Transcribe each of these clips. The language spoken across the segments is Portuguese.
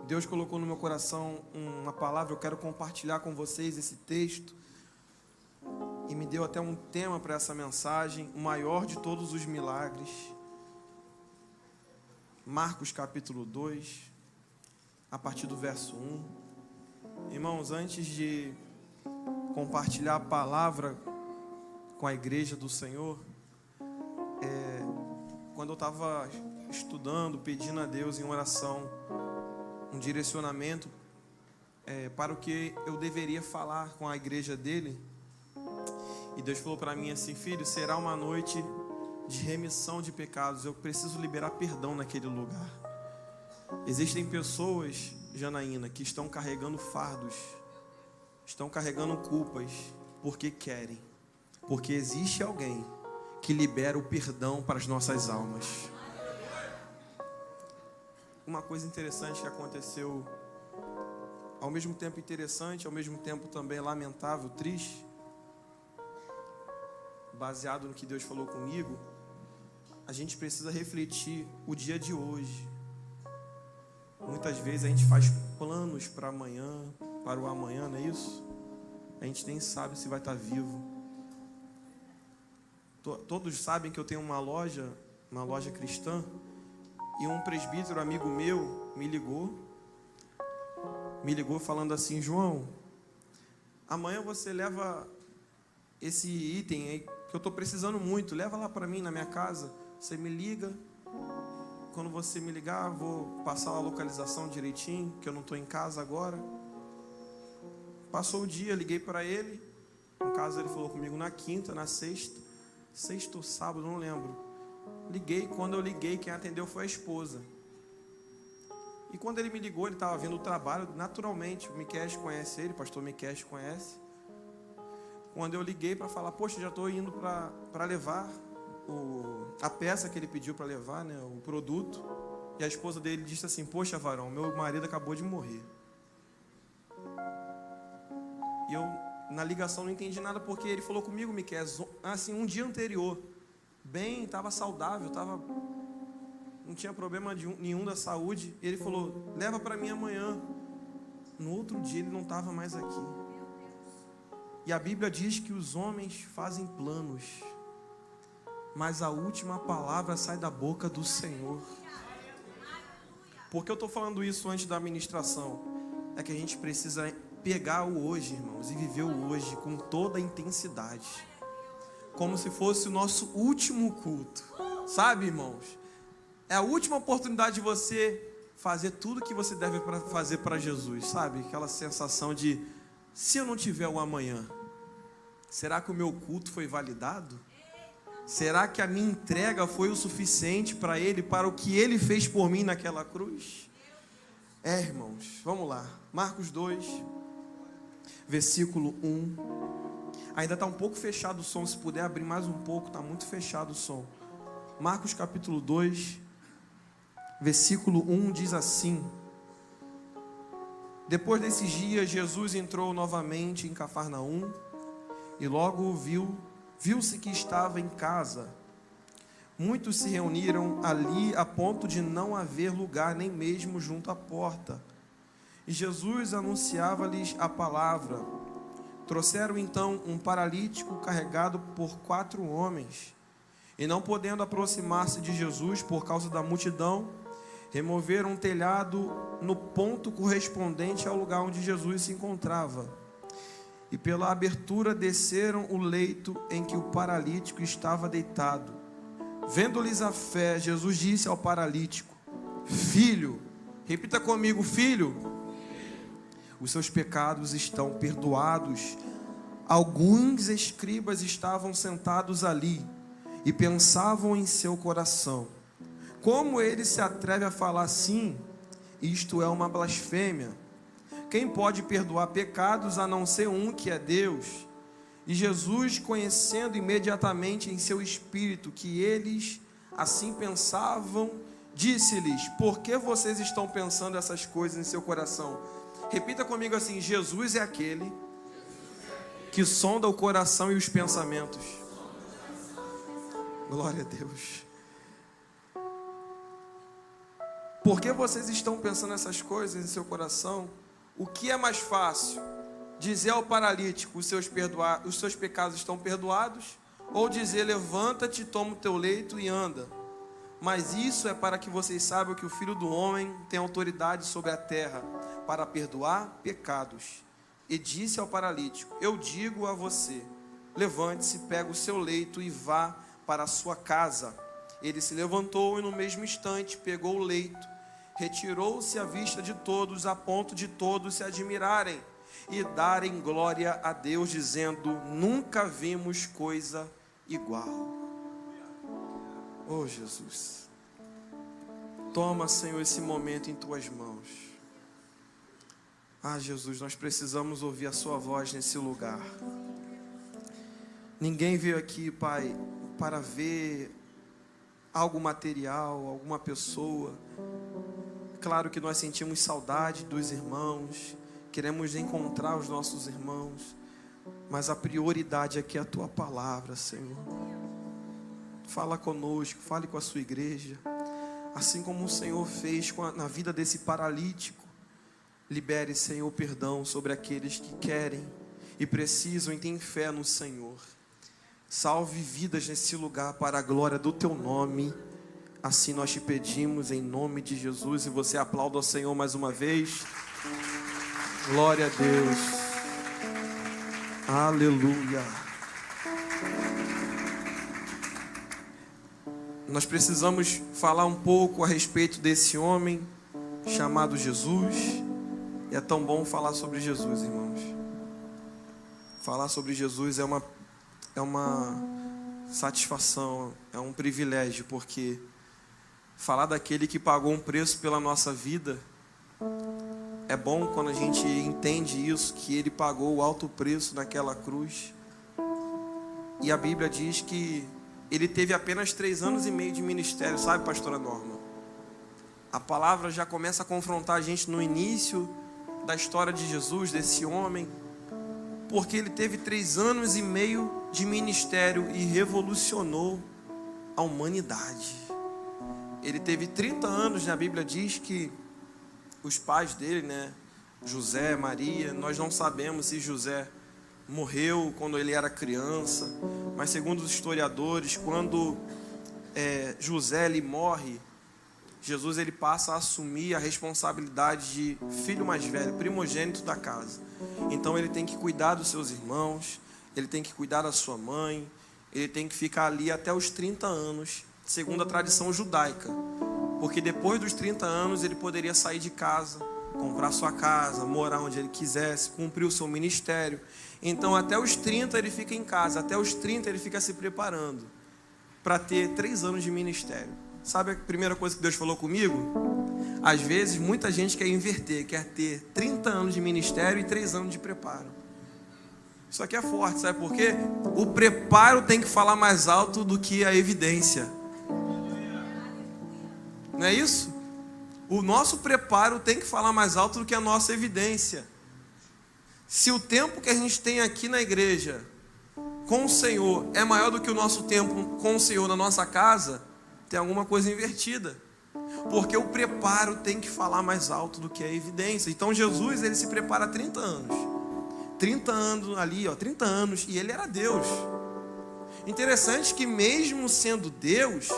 Deus colocou no meu coração uma palavra, eu quero compartilhar com vocês esse texto. E me deu até um tema para essa mensagem, o maior de todos os milagres. Marcos capítulo 2, a partir do verso 1. Irmãos, antes de compartilhar a palavra com a igreja do Senhor, quando eu estava estudando, pedindo a Deus em oração um direcionamento para o que eu deveria falar com a igreja dele, e Deus falou para mim assim: filho, será uma noite de remissão de pecados, eu preciso liberar perdão naquele lugar. Existem pessoas, Janaína, que estão carregando fardos, estão carregando culpas, porque querem, porque existe alguém que libera o perdão para as nossas almas. Uma coisa interessante que aconteceu, ao mesmo tempo interessante, ao mesmo tempo também lamentável, triste, baseado no que Deus falou comigo, a gente precisa refletir o dia de hoje. Muitas vezes a gente faz planos para amanhã, para o amanhã, não é isso? A gente nem sabe se vai estar vivo. Todos sabem que eu tenho uma loja cristã, e um presbítero amigo meu me ligou falando assim: João, amanhã você leva esse item aí que eu estou precisando muito, leva lá para mim na minha casa, você me liga, quando você me ligar vou passar a localização direitinho, que eu não estou em casa agora. Passou o dia, liguei para ele, no caso ele falou comigo na quinta, na sexta ou sábado, não lembro. Liguei, quando eu liguei, quem atendeu foi a esposa. E quando ele me ligou, ele estava vindo do trabalho, naturalmente, o Miquel conhece ele, o pastor Miquel conhece. Quando eu liguei para falar: poxa, já estou indo para levar a peça que ele pediu para levar, né, o produto. E a esposa dele disse assim: poxa, varão, meu marido acabou de morrer. E eu, na ligação, não entendi nada, porque ele falou comigo, Miquel, assim, um dia anterior, bem, estava saudável, não tinha problema nenhum da saúde. Ele falou: leva para mim amanhã. No outro dia ele não estava mais aqui. E a Bíblia diz que os homens fazem planos, mas a última palavra sai da boca do Senhor. Por que eu estou falando isso antes da ministração? É que a gente precisa pegar o hoje, irmãos, e viver o hoje com toda a intensidade, como se fosse o nosso último culto, sabe, irmãos? É a última oportunidade de você fazer tudo que você deve fazer para Jesus, sabe? Aquela sensação de: se eu não tiver o amanhã, será que o meu culto foi validado? Será que a minha entrega foi o suficiente para Ele, para o que Ele fez por mim naquela cruz? Irmãos, vamos lá. Marcos 2, versículo 1. Ainda está um pouco fechado o som, se puder abrir mais um pouco, está muito fechado o som. Marcos capítulo 2, versículo 1 diz assim: depois desses dias, Jesus entrou novamente em Cafarnaum, e logo viu-se que estava em casa. Muitos se reuniram ali a ponto de não haver lugar nem mesmo junto à porta. E Jesus anunciava-lhes a palavra. Trouxeram então um paralítico carregado por 4 homens. E não podendo aproximar-se de Jesus por causa da multidão, removeram um telhado no ponto correspondente ao lugar onde Jesus se encontrava. E pela abertura desceram o leito em que o paralítico estava deitado. Vendo-lhes a fé, Jesus disse ao paralítico: filho, repita comigo, filho, os seus pecados estão perdoados. Alguns escribas estavam sentados ali e pensavam em seu coração: como ele se atreve a falar assim? Isto é uma blasfêmia. Quem pode perdoar pecados a não ser um, que é Deus? E Jesus, conhecendo imediatamente em seu espírito que eles assim pensavam, disse-lhes: por que vocês estão pensando essas coisas em seu coração? Repita comigo assim: Jesus é aquele que sonda o coração e os pensamentos. Glória a Deus. Por que vocês estão pensando essas coisas em seu coração? O que é mais fácil? Dizer ao paralítico, os seus pecados estão perdoados? Ou dizer, levanta-te, toma o teu leito e anda? Mas isso é para que vocês saibam que o Filho do Homem tem autoridade sobre a terra para perdoar pecados. E disse ao paralítico, eu digo a você, levante-se, pega o seu leito e vá para a sua casa. Ele se levantou e no mesmo instante pegou o leito, retirou-se à vista de todos, a ponto de todos se admirarem e darem glória a Deus, dizendo, nunca vimos coisa igual. Oh Jesus, toma, Senhor, esse momento em tuas mãos. Ah, Jesus, nós precisamos ouvir a sua voz nesse lugar. Ninguém veio aqui, Pai, para ver algo material, alguma pessoa. Claro que nós sentimos saudade dos irmãos, queremos encontrar os nossos irmãos, mas a prioridade aqui é a tua palavra, Senhor. Fala conosco, fale com a sua igreja, assim como o Senhor fez na vida desse paralítico. Libere, Senhor, perdão sobre aqueles que querem e precisam e têm fé no Senhor. Salve vidas nesse lugar para a glória do teu nome. Assim nós te pedimos em nome de Jesus. E você aplauda ao Senhor mais uma vez. Glória a Deus. Aleluia. Nós precisamos falar um pouco a respeito desse homem chamado Jesus. E é tão bom falar sobre Jesus, irmãos. Falar sobre Jesus é uma satisfação, é um privilégio, porque falar daquele que pagou um preço pela nossa vida é bom quando a gente entende isso, que ele pagou o alto preço naquela cruz. E a Bíblia diz que ele teve apenas 3 anos e meio de ministério, sabe, pastora Norma? A palavra já começa a confrontar a gente no início da história de Jesus, desse homem, porque ele teve 3 anos e meio de ministério e revolucionou a humanidade. Ele teve 30 anos, a Bíblia diz que os pais dele, né, José, Maria, nós não sabemos se José morreu quando ele era criança, mas segundo os historiadores, quando José ele morre, Jesus ele passa a assumir a responsabilidade de filho mais velho, primogênito da casa. Então ele tem que cuidar dos seus irmãos, ele tem que cuidar da sua mãe, ele tem que ficar ali até os 30 anos, segundo a tradição judaica. Porque depois dos 30 anos ele poderia sair de casa, comprar sua casa, morar onde ele quisesse, cumprir o seu ministério. Então até os 30 ele fica em casa, até os 30 ele fica se preparando para ter 3 anos de ministério. Sabe a primeira coisa que Deus falou comigo? Às vezes muita gente quer inverter, quer ter 30 anos de ministério e 3 anos de preparo. Isso aqui é forte, sabe por quê? O preparo tem que falar mais alto do que a evidência. Não é isso? O nosso preparo tem que falar mais alto do que a nossa evidência. Se o tempo que a gente tem aqui na igreja com o Senhor é maior do que o nosso tempo com o Senhor na nossa casa, tem alguma coisa invertida. Porque o preparo tem que falar mais alto do que a evidência. Então Jesus, ele se prepara há 30 anos. 30 anos ali, 30 anos, e ele era Deus. Interessante que mesmo sendo Deus,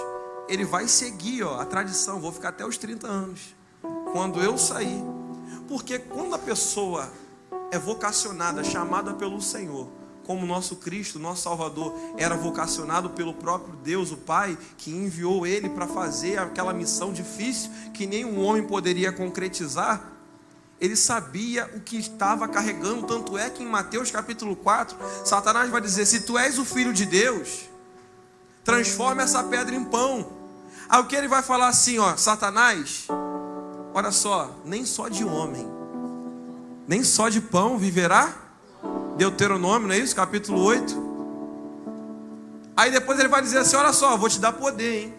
ele vai seguir a tradição, vou ficar até os 30 anos, quando eu sair. Porque quando a pessoa é vocacionada, chamada pelo Senhor, como nosso Cristo, nosso Salvador, era vocacionado pelo próprio Deus, o Pai, que enviou ele para fazer aquela missão difícil, que nenhum homem poderia concretizar, ele sabia o que estava carregando. Tanto é que em Mateus capítulo 4, Satanás vai dizer, se tu és o Filho de Deus, transforma essa pedra em pão. Aí o que ele vai falar assim, Satanás, olha só, nem só de homem, nem só de pão viverá. Deuteronômio, não é isso? Capítulo 8. Aí depois ele vai dizer assim, olha só, vou te dar poder, hein?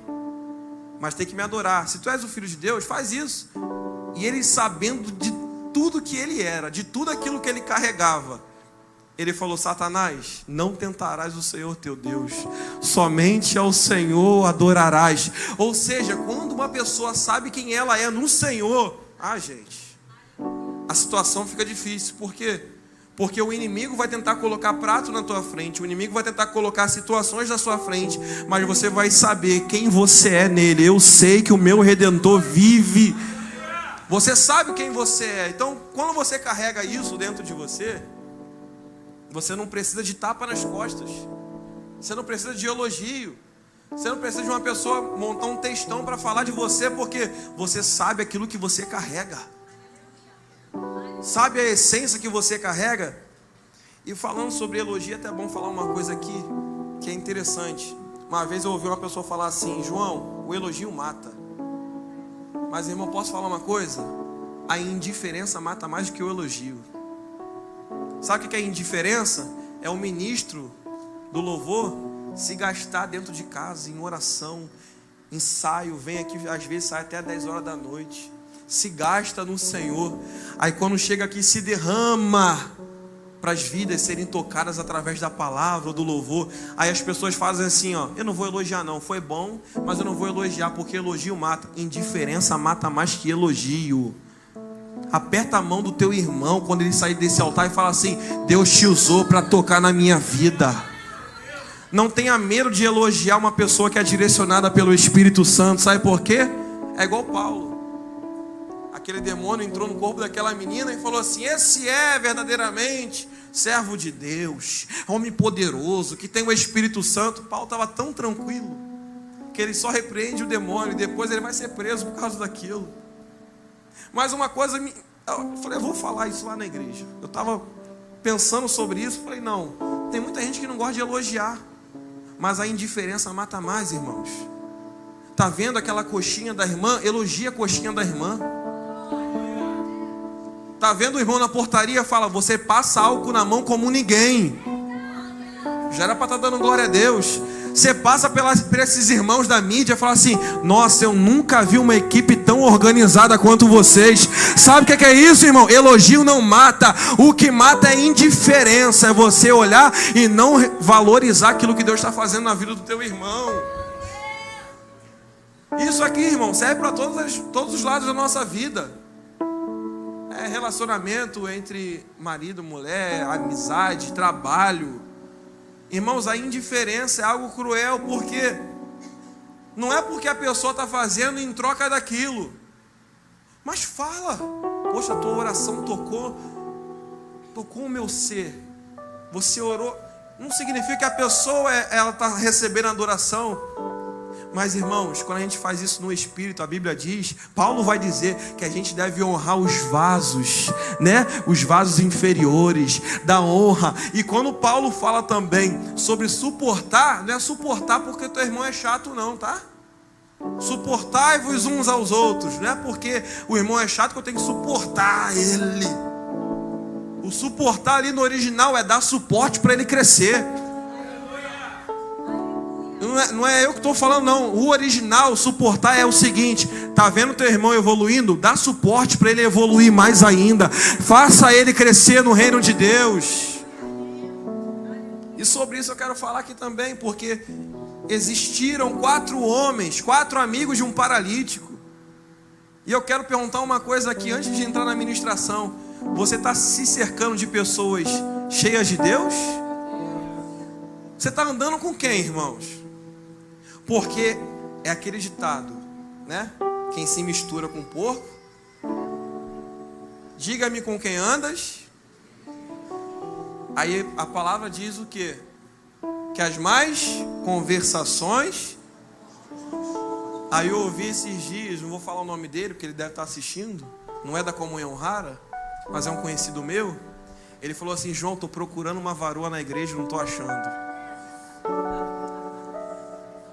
Mas tem que me adorar. Se tu és o Filho de Deus, faz isso. E ele sabendo de tudo que ele era, de tudo aquilo que ele carregava, Ele falou: Satanás, não tentarás o Senhor teu Deus, somente ao Senhor adorarás. Ou seja, quando uma pessoa sabe quem ela é no Senhor, gente, a situação fica difícil. Por quê? Porque o inimigo vai tentar colocar prato na tua frente, o inimigo vai tentar colocar situações na sua frente, mas você vai saber quem você é nele. Eu sei que o meu Redentor vive. Você sabe quem você é. Então, quando você carrega isso dentro de você, você não precisa de tapa nas costas, você não precisa de elogio, você não precisa de uma pessoa montar um textão para falar de você, porque você sabe aquilo que você carrega, sabe a essência que você carrega. E falando sobre elogio, é até bom falar uma coisa aqui que é interessante. Uma vez eu ouvi uma pessoa falar assim: João, o elogio mata. Mas, irmão, posso falar uma coisa? A indiferença mata mais do que o elogio. Sabe o que é indiferença? É o ministro do louvor se gastar dentro de casa, em oração, ensaio, vem aqui, às vezes sai até 10 horas da noite, se gasta no Senhor. Aí quando chega aqui, se derrama para as vidas serem tocadas através da palavra, do louvor. Aí as pessoas fazem assim: eu não vou elogiar não, foi bom, mas eu não vou elogiar, porque elogio mata. Indiferença mata mais que elogio. Aperta a mão do teu irmão quando ele sair desse altar e fala assim: Deus te usou para tocar na minha vida. Não tenha medo de elogiar uma pessoa que é direcionada pelo Espírito Santo. Sabe por quê? É igual Paulo. Aquele demônio entrou no corpo daquela menina e falou assim: esse é verdadeiramente servo de Deus, homem poderoso, que tem o Espírito Santo. Paulo estava tão tranquilo que ele só repreende o demônio e depois ele vai ser preso por causa daquilo. Mas uma coisa, eu falei: eu vou falar isso lá na igreja. Eu estava pensando sobre isso, falei: não, tem muita gente que não gosta de elogiar, mas a indiferença mata mais, irmãos. Tá vendo aquela coxinha da irmã? Elogia a coxinha da irmã. Tá vendo o irmão na portaria? Fala: você passa álcool na mão como ninguém. Já era para estar dando glória a Deus. Você passa por esses irmãos da mídia e fala assim: nossa, eu nunca vi uma equipe tão organizada quanto vocês. Sabe o que é isso, irmão? Elogio não mata. O que mata é indiferença. É você olhar e não valorizar aquilo que Deus está fazendo na vida do teu irmão. Isso aqui, irmão, serve para todos os lados da nossa vida. É relacionamento entre marido, mulher, amizade, trabalho. Irmãos, a indiferença é algo cruel, porque não é porque a pessoa está fazendo em troca daquilo, mas fala: poxa, a tua oração tocou o meu ser, você orou. Não significa que a pessoa ela está recebendo adoração. Mas, irmãos, quando a gente faz isso no Espírito, a Bíblia diz, Paulo vai dizer que a gente deve honrar os vasos, né? Os vasos inferiores, da honra. E quando Paulo fala também sobre suportar, não é suportar porque teu irmão é chato não, tá? Suportai-vos uns aos outros. Não é porque o irmão é chato que eu tenho que suportar ele. O suportar ali no original é dar suporte para ele crescer. Não é eu que estou falando não. O original, suportar, é o seguinte: tá vendo teu irmão evoluindo? Dá suporte para ele evoluir mais ainda. Faça ele crescer no reino de Deus. E sobre isso eu quero falar aqui também, porque existiram 4 homens, 4 amigos de um paralítico. E eu quero perguntar uma coisa aqui antes de entrar na ministração: você está se cercando de pessoas cheias de Deus? Você está andando com quem, irmãos? Porque é aquele ditado, né? Quem se mistura com porco, diga-me com quem andas. Aí a palavra diz o quê? Que as mais conversações. Aí eu ouvi esses dias, não vou falar o nome dele porque ele deve estar assistindo, não é da comunhão rara, mas é um conhecido meu. Ele falou assim: João, estou procurando uma varoa na igreja, não estou achando.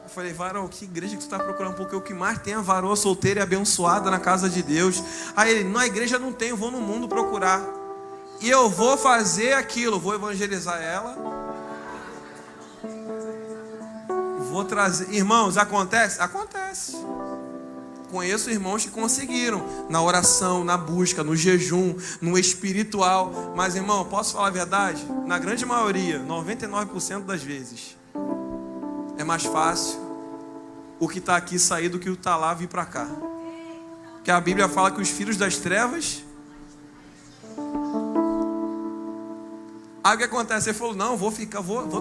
Eu falei: varão, que igreja que tu está procurando? Porque o que mais tem é a varoa solteira e abençoada na casa de Deus. Aí ele: na igreja não tem, eu vou no mundo procurar. E eu vou fazer aquilo, vou evangelizar ela, vou trazer. Irmãos, acontece? Acontece. conheço irmãos que conseguiram, na oração, na busca, no jejum, no espiritual. Mas, irmão, posso falar a verdade? Na grande maioria, 99% das vezes, é mais fácil o que está aqui sair do que o que está lá vir para cá. Porque a Bíblia fala que os filhos das trevas... Aí o que acontece? Ele falou, não, vou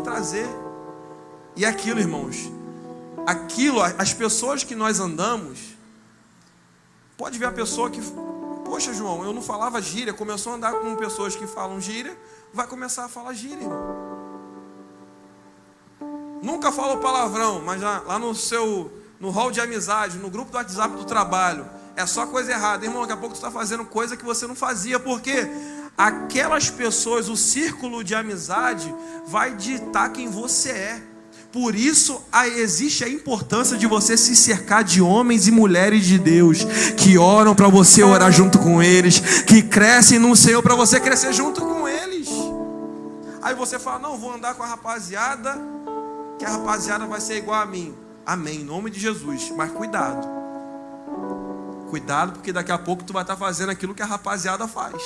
trazer. E aquilo, irmãos, as pessoas que nós andamos, pode ver a pessoa que, poxa, João, eu não falava gíria, começou a andar com pessoas que falam gíria, vai começar a falar gíria, irmão. Nunca falou palavrão, mas lá no hall de amizade, no grupo do WhatsApp do trabalho, é só coisa errada. Irmão, daqui a pouco tu está fazendo coisa que você não fazia, porque aquelas pessoas, o círculo de amizade vai ditar quem você é. Por isso existe a importância de você se cercar de homens e mulheres de Deus, que oram para você orar junto com eles, que crescem no Senhor para você crescer junto com eles. Aí você fala, não, vou andar com a rapaziada, que a rapaziada vai ser igual a mim. Amém, em nome de Jesus. Mas cuidado, porque daqui a pouco tu vai estar fazendo aquilo que a rapaziada faz.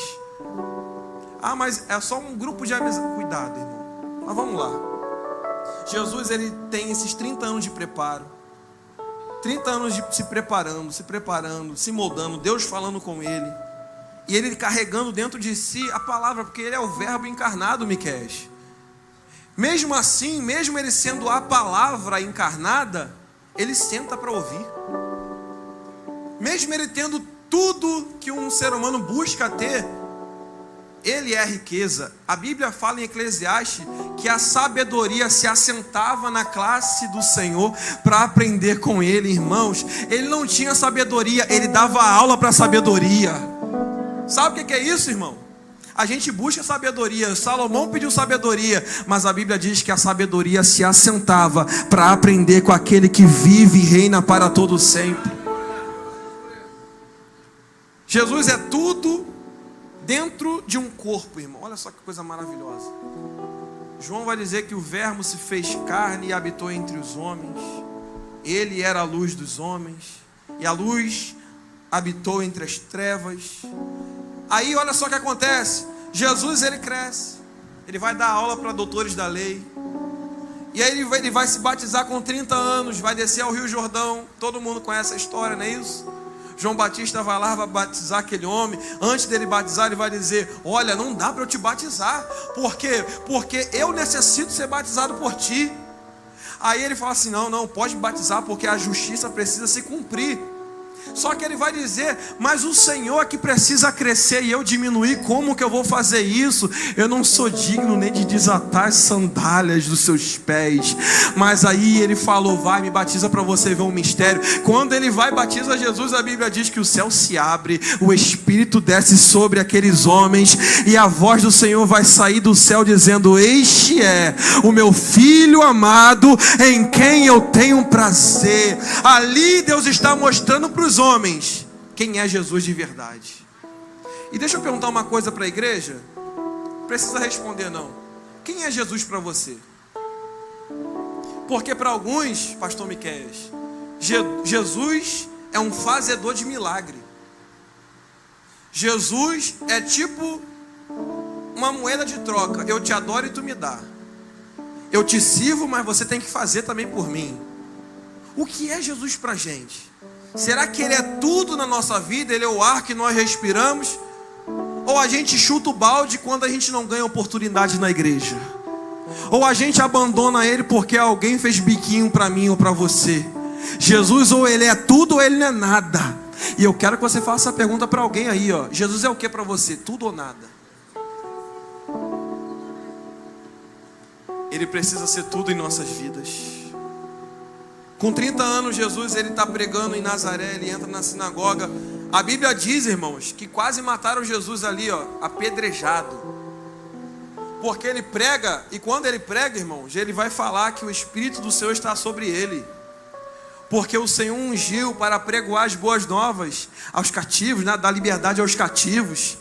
Ah, mas é só um grupo de amizade. Cuidado, irmão. Mas vamos lá. Jesus, ele tem esses 30 anos de preparo. 30 anos de se preparando, se moldando, Deus falando com ele. E ele carregando dentro de si a palavra, porque ele é o verbo encarnado, Miqueias. Mesmo assim, mesmo ele sendo a palavra encarnada, ele senta para ouvir. Mesmo ele tendo tudo que um ser humano busca ter, ele é a riqueza. A Bíblia fala em Eclesiastes que a sabedoria se assentava na classe do Senhor para aprender com ele, irmãos. Ele não tinha sabedoria, ele dava aula para sabedoria. Sabe o que é isso, irmão? A gente busca sabedoria. Salomão pediu sabedoria, mas a Bíblia diz que a sabedoria se assentava para aprender com aquele que vive e reina para todo sempre. Jesus é tudo dentro de um corpo, irmão. Olha só que coisa maravilhosa. João vai dizer que o verbo se fez carne e habitou entre os homens. Ele era a luz dos homens, e a luz habitou entre as trevas. Aí olha só o que acontece. Jesus, ele cresce, ele vai dar aula para doutores da lei, e aí ele vai se batizar com 30 anos, vai descer ao Rio Jordão. Todo mundo conhece a história, não é isso? João Batista vai lá, vai batizar aquele homem. Antes dele batizar, ele vai dizer, olha, não dá para eu te batizar. Por quê? Porque eu necessito ser batizado por ti. Aí ele fala assim, não, pode me batizar, porque a justiça precisa se cumprir. Só que ele vai dizer, mas o Senhor é que precisa crescer e eu diminuir. Como que eu vou fazer isso? Eu não sou digno nem de desatar as sandálias dos seus pés. Mas aí ele falou, vai, me batiza para você ver um mistério. Quando ele vai e batiza Jesus, a Bíblia diz que o céu se abre, o Espírito desce sobre aqueles homens, e a voz do Senhor vai sair do céu dizendo, este é o meu Filho amado, em quem eu tenho prazer. Ali Deus está mostrando para os homens quem é Jesus de verdade. E deixa eu perguntar uma coisa para a igreja. Precisa responder não. Quem é Jesus para você? Porque para alguns, pastor Miqueias, Jesus é um fazedor de milagre. Jesus é tipo uma moeda de troca. Eu te adoro e tu me dá. Eu te sirvo, mas você tem que fazer também por mim. O que é Jesus para a gente? Será que ele é tudo na nossa vida? Ele é o ar que nós respiramos? Ou a gente chuta o balde quando a gente não ganha oportunidade na igreja? Ou a gente abandona ele porque alguém fez biquinho para mim ou para você? Jesus, ou ele é tudo ou ele não é nada. E eu quero que você faça a pergunta para alguém aí, ó. Jesus é o que para você? Tudo ou nada? Ele precisa ser tudo em nossas vidas. Com 30 anos, Jesus, ele está pregando em Nazaré, ele entra na sinagoga. A Bíblia diz, irmãos, que quase mataram Jesus ali, ó, apedrejado. Porque ele prega, e quando ele prega, irmãos, ele vai falar que o Espírito do Senhor está sobre ele. Porque o Senhor ungiu para pregoar as boas novas aos cativos, né, dar liberdade aos cativos,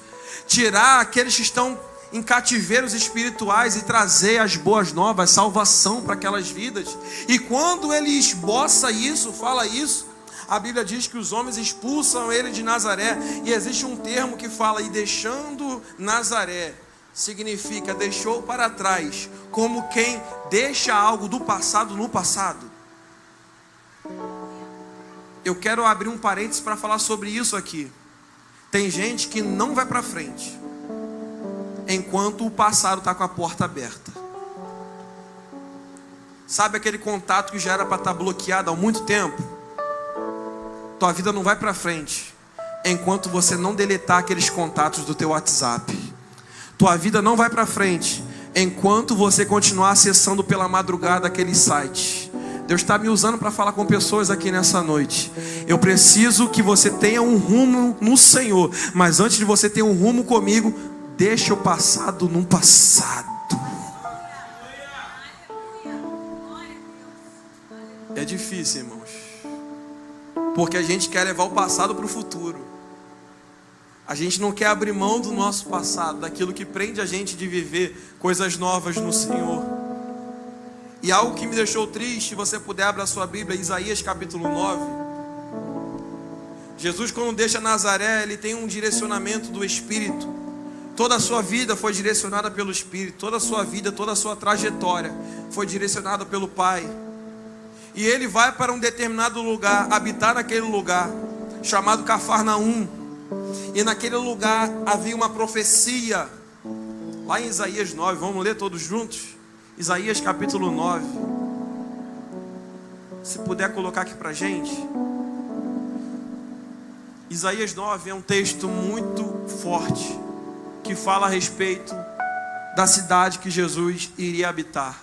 tirar aqueles que estão em cativeiros espirituais e trazer as boas novas, salvação para aquelas vidas. E quando ele esboça isso, fala isso, A Bíblia diz que os homens expulsam ele de Nazaré, e existe um termo que fala, e deixando Nazaré, significa deixou para trás, como quem deixa algo do passado no passado. Eu quero abrir um parênteses para falar sobre isso aqui. Tem gente que não vai para frente enquanto o passado está com a porta aberta. Sabe aquele contato que já era para estar bloqueado há muito tempo? Tua vida não vai para frente enquanto você não deletar aqueles contatos do teu WhatsApp. Tua vida não vai para frente enquanto você continuar acessando pela madrugada aquele site. Deus está me usando para falar com pessoas aqui nessa noite. Eu preciso que você tenha um rumo no Senhor, mas antes de você ter um rumo comigo, deixa o passado no passado. É difícil, irmãos, porque a gente quer levar o passado para o futuro. A gente não quer abrir mão do nosso passado, daquilo que prende a gente de viver coisas novas no Senhor. E algo que me deixou triste, se você puder abrir a sua Bíblia, Isaías capítulo 9. Jesus, quando deixa Nazaré, ele tem um direcionamento do Espírito. Toda a sua vida foi direcionada pelo Espírito. Toda a sua vida, toda a sua trajetória foi direcionada pelo Pai. E ele vai para um determinado lugar, habitar naquele lugar, chamado Cafarnaum. E naquele lugar havia uma profecia, lá em Isaías 9, vamos ler todos juntos? Isaías capítulo 9. Se puder colocar aqui pra gente. Isaías 9 é um texto muito forte, que fala a respeito da cidade que Jesus iria habitar.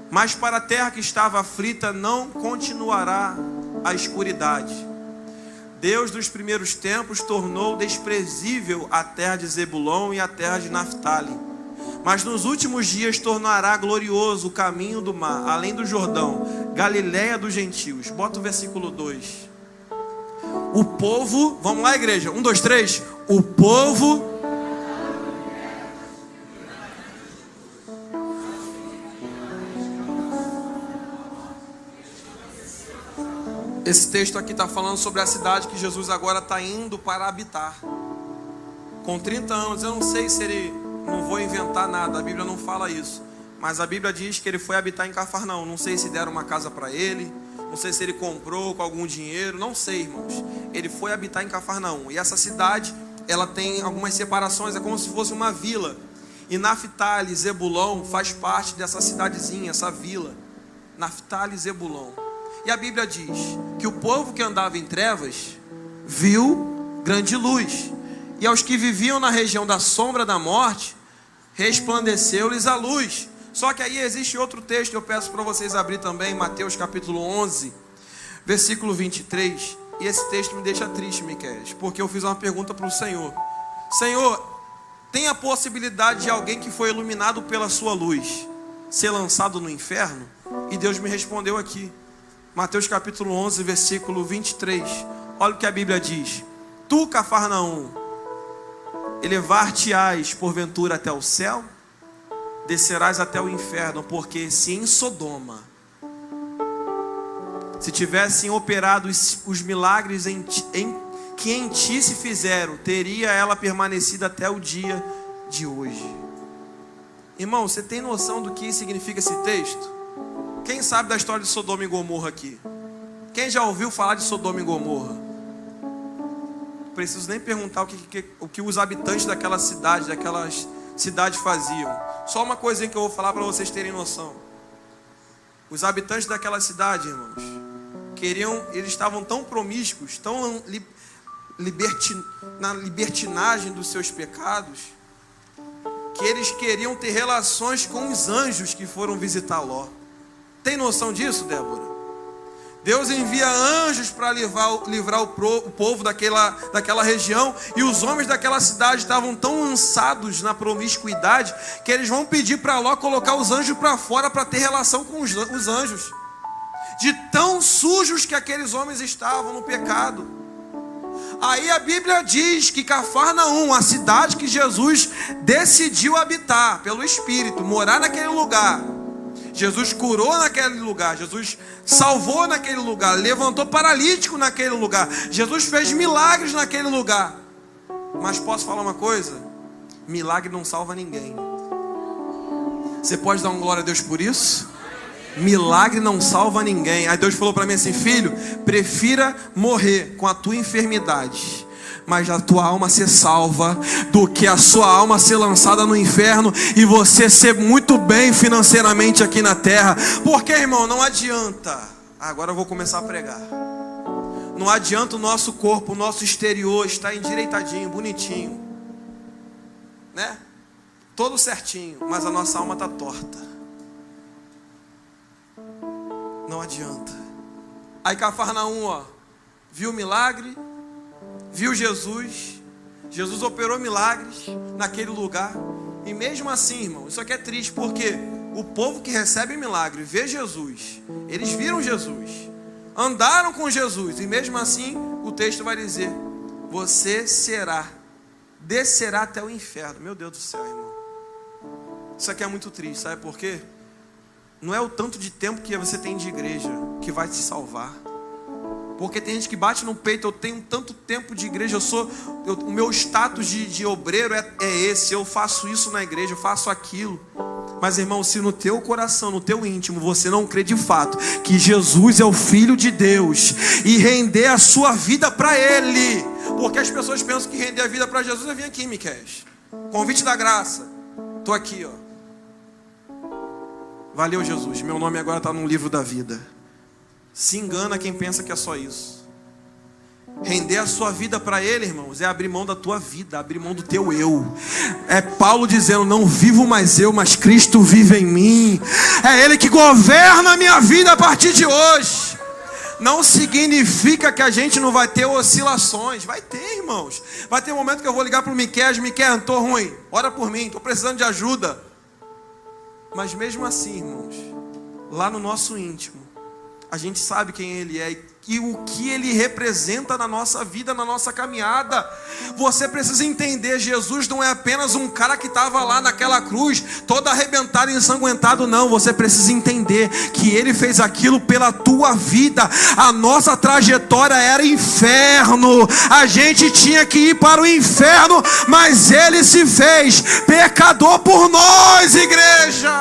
Mas para a terra que estava aflita não continuará a escuridade. Deus dos primeiros tempos tornou desprezível a terra de Zebulon e a terra de Naftali. Mas nos últimos dias tornará glorioso o caminho do mar, além do Jordão, Galiléia dos gentios. Bota o versículo 2. O povo, vamos lá, igreja, 1, 2, 3. O povo Esse texto aqui está falando sobre a cidade que Jesus agora está indo para habitar. Com 30 anos, eu não sei se ele, não vou inventar nada, a Bíblia não fala isso, mas a Bíblia diz que ele foi habitar em Cafarnaum. Não sei se deram uma casa para ele, não sei se ele comprou com algum dinheiro, não sei, irmãos. Ele foi habitar em Cafarnaum. E essa cidade, ela tem algumas separações, é como se fosse uma vila. E Naftali, Zebulon faz parte dessa cidadezinha, essa vila. Naftali e Zebulon. E a Bíblia diz que o povo que andava em trevas viu grande luz. E aos que viviam na região da sombra da morte, resplandeceu-lhes a luz. Só que aí existe outro texto, eu peço para vocês abrir também, Mateus capítulo 11, versículo 23. E esse texto me deixa triste, Miquel, porque eu fiz uma pergunta para o Senhor. Senhor, tem a possibilidade de alguém que foi iluminado pela sua luz ser lançado no inferno? E Deus me respondeu aqui. Mateus capítulo 11, versículo 23. Olha o que a Bíblia diz. Tu, Cafarnaum, elevar-te-ás porventura até o céu? Descerás até o inferno, porque se em Sodoma se tivessem operado os milagres que em ti se fizeram, teria ela permanecido até o dia de hoje. Irmão, você tem noção do que significa esse texto? Quem sabe da história de Sodoma e Gomorra aqui? Quem já ouviu falar de Sodoma e Gomorra? Não preciso nem perguntar o que os habitantes daquela cidade faziam. Só uma coisinha que eu vou falar para vocês terem noção. Os habitantes daquela cidade, irmãos, eles estavam tão promíscuos, tão na libertinagem dos seus pecados, que eles queriam ter relações com os anjos que foram visitar Ló. Tem noção disso, Débora? Deus envia anjos para livrar o povo daquela região, e os homens daquela cidade estavam tão lançados na promiscuidade que eles vão pedir para Ló colocar os anjos para fora para ter relação com os anjos, de tão sujos que aqueles homens estavam no pecado. Aí a Bíblia diz que Cafarnaum, a cidade que Jesus decidiu habitar pelo Espírito, morar naquele lugar, Jesus curou naquele lugar, Jesus salvou naquele lugar, levantou paralítico naquele lugar, Jesus fez milagres naquele lugar. Mas posso falar uma coisa? Milagre não salva ninguém. Você pode dar uma glória a Deus por isso? Milagre não salva ninguém. Aí Deus falou para mim assim: filho, prefira morrer com a tua enfermidade, mas a tua alma ser salva, do que a sua alma ser lançada no inferno e você ser muito bem financeiramente aqui na terra. Porque, irmão, não adianta. Agora eu vou começar a pregar. Não adianta o nosso corpo, o nosso exterior estar endireitadinho, bonitinho, né? Todo certinho, mas a nossa alma está torta. Não adianta. Aí Cafarnaum, ó, viu o milagre, viu Jesus. Jesus operou milagres naquele lugar. E mesmo assim, irmão, isso aqui é triste, porque o povo que recebe milagre vê Jesus, eles viram Jesus, andaram com Jesus, e mesmo assim o texto vai dizer: você descerá até o inferno. Meu Deus do céu, irmão, isso aqui é muito triste. Sabe por quê? Não é o tanto de tempo que você tem de igreja que vai te salvar. Porque tem gente que bate no peito: eu tenho tanto tempo de igreja, o meu status de obreiro é esse, eu faço isso na igreja, eu faço aquilo. Mas, irmão, se no teu coração, no teu íntimo, você não crê de fato que Jesus é o Filho de Deus, e render a sua vida para Ele, porque as pessoas pensam que render a vida para Jesus é vir aqui, Miqueias, convite da graça, estou aqui, ó. Valeu, Jesus, meu nome agora está no livro da vida. Se engana quem pensa que é só isso. Render a sua vida para Ele, irmãos, é abrir mão da tua vida, abrir mão do teu eu. É Paulo dizendo: não vivo mais eu, mas Cristo vive em mim. É Ele que governa a minha vida a partir de hoje. Não significa que a gente não vai ter oscilações. Vai ter, irmãos. Vai ter um momento que eu vou ligar para o Miqueias: Miqueias, estou ruim, ora por mim, estou precisando de ajuda. Mas mesmo assim, irmãos, lá no nosso íntimo, a gente sabe quem Ele é e o que Ele representa na nossa vida, na nossa caminhada. Você precisa entender: Jesus não é apenas um cara que estava lá naquela cruz, todo arrebentado e ensanguentado, não. Você precisa entender que Ele fez aquilo pela tua vida. A nossa trajetória era inferno, a gente tinha que ir para o inferno, mas Ele se fez pecador por nós, igreja.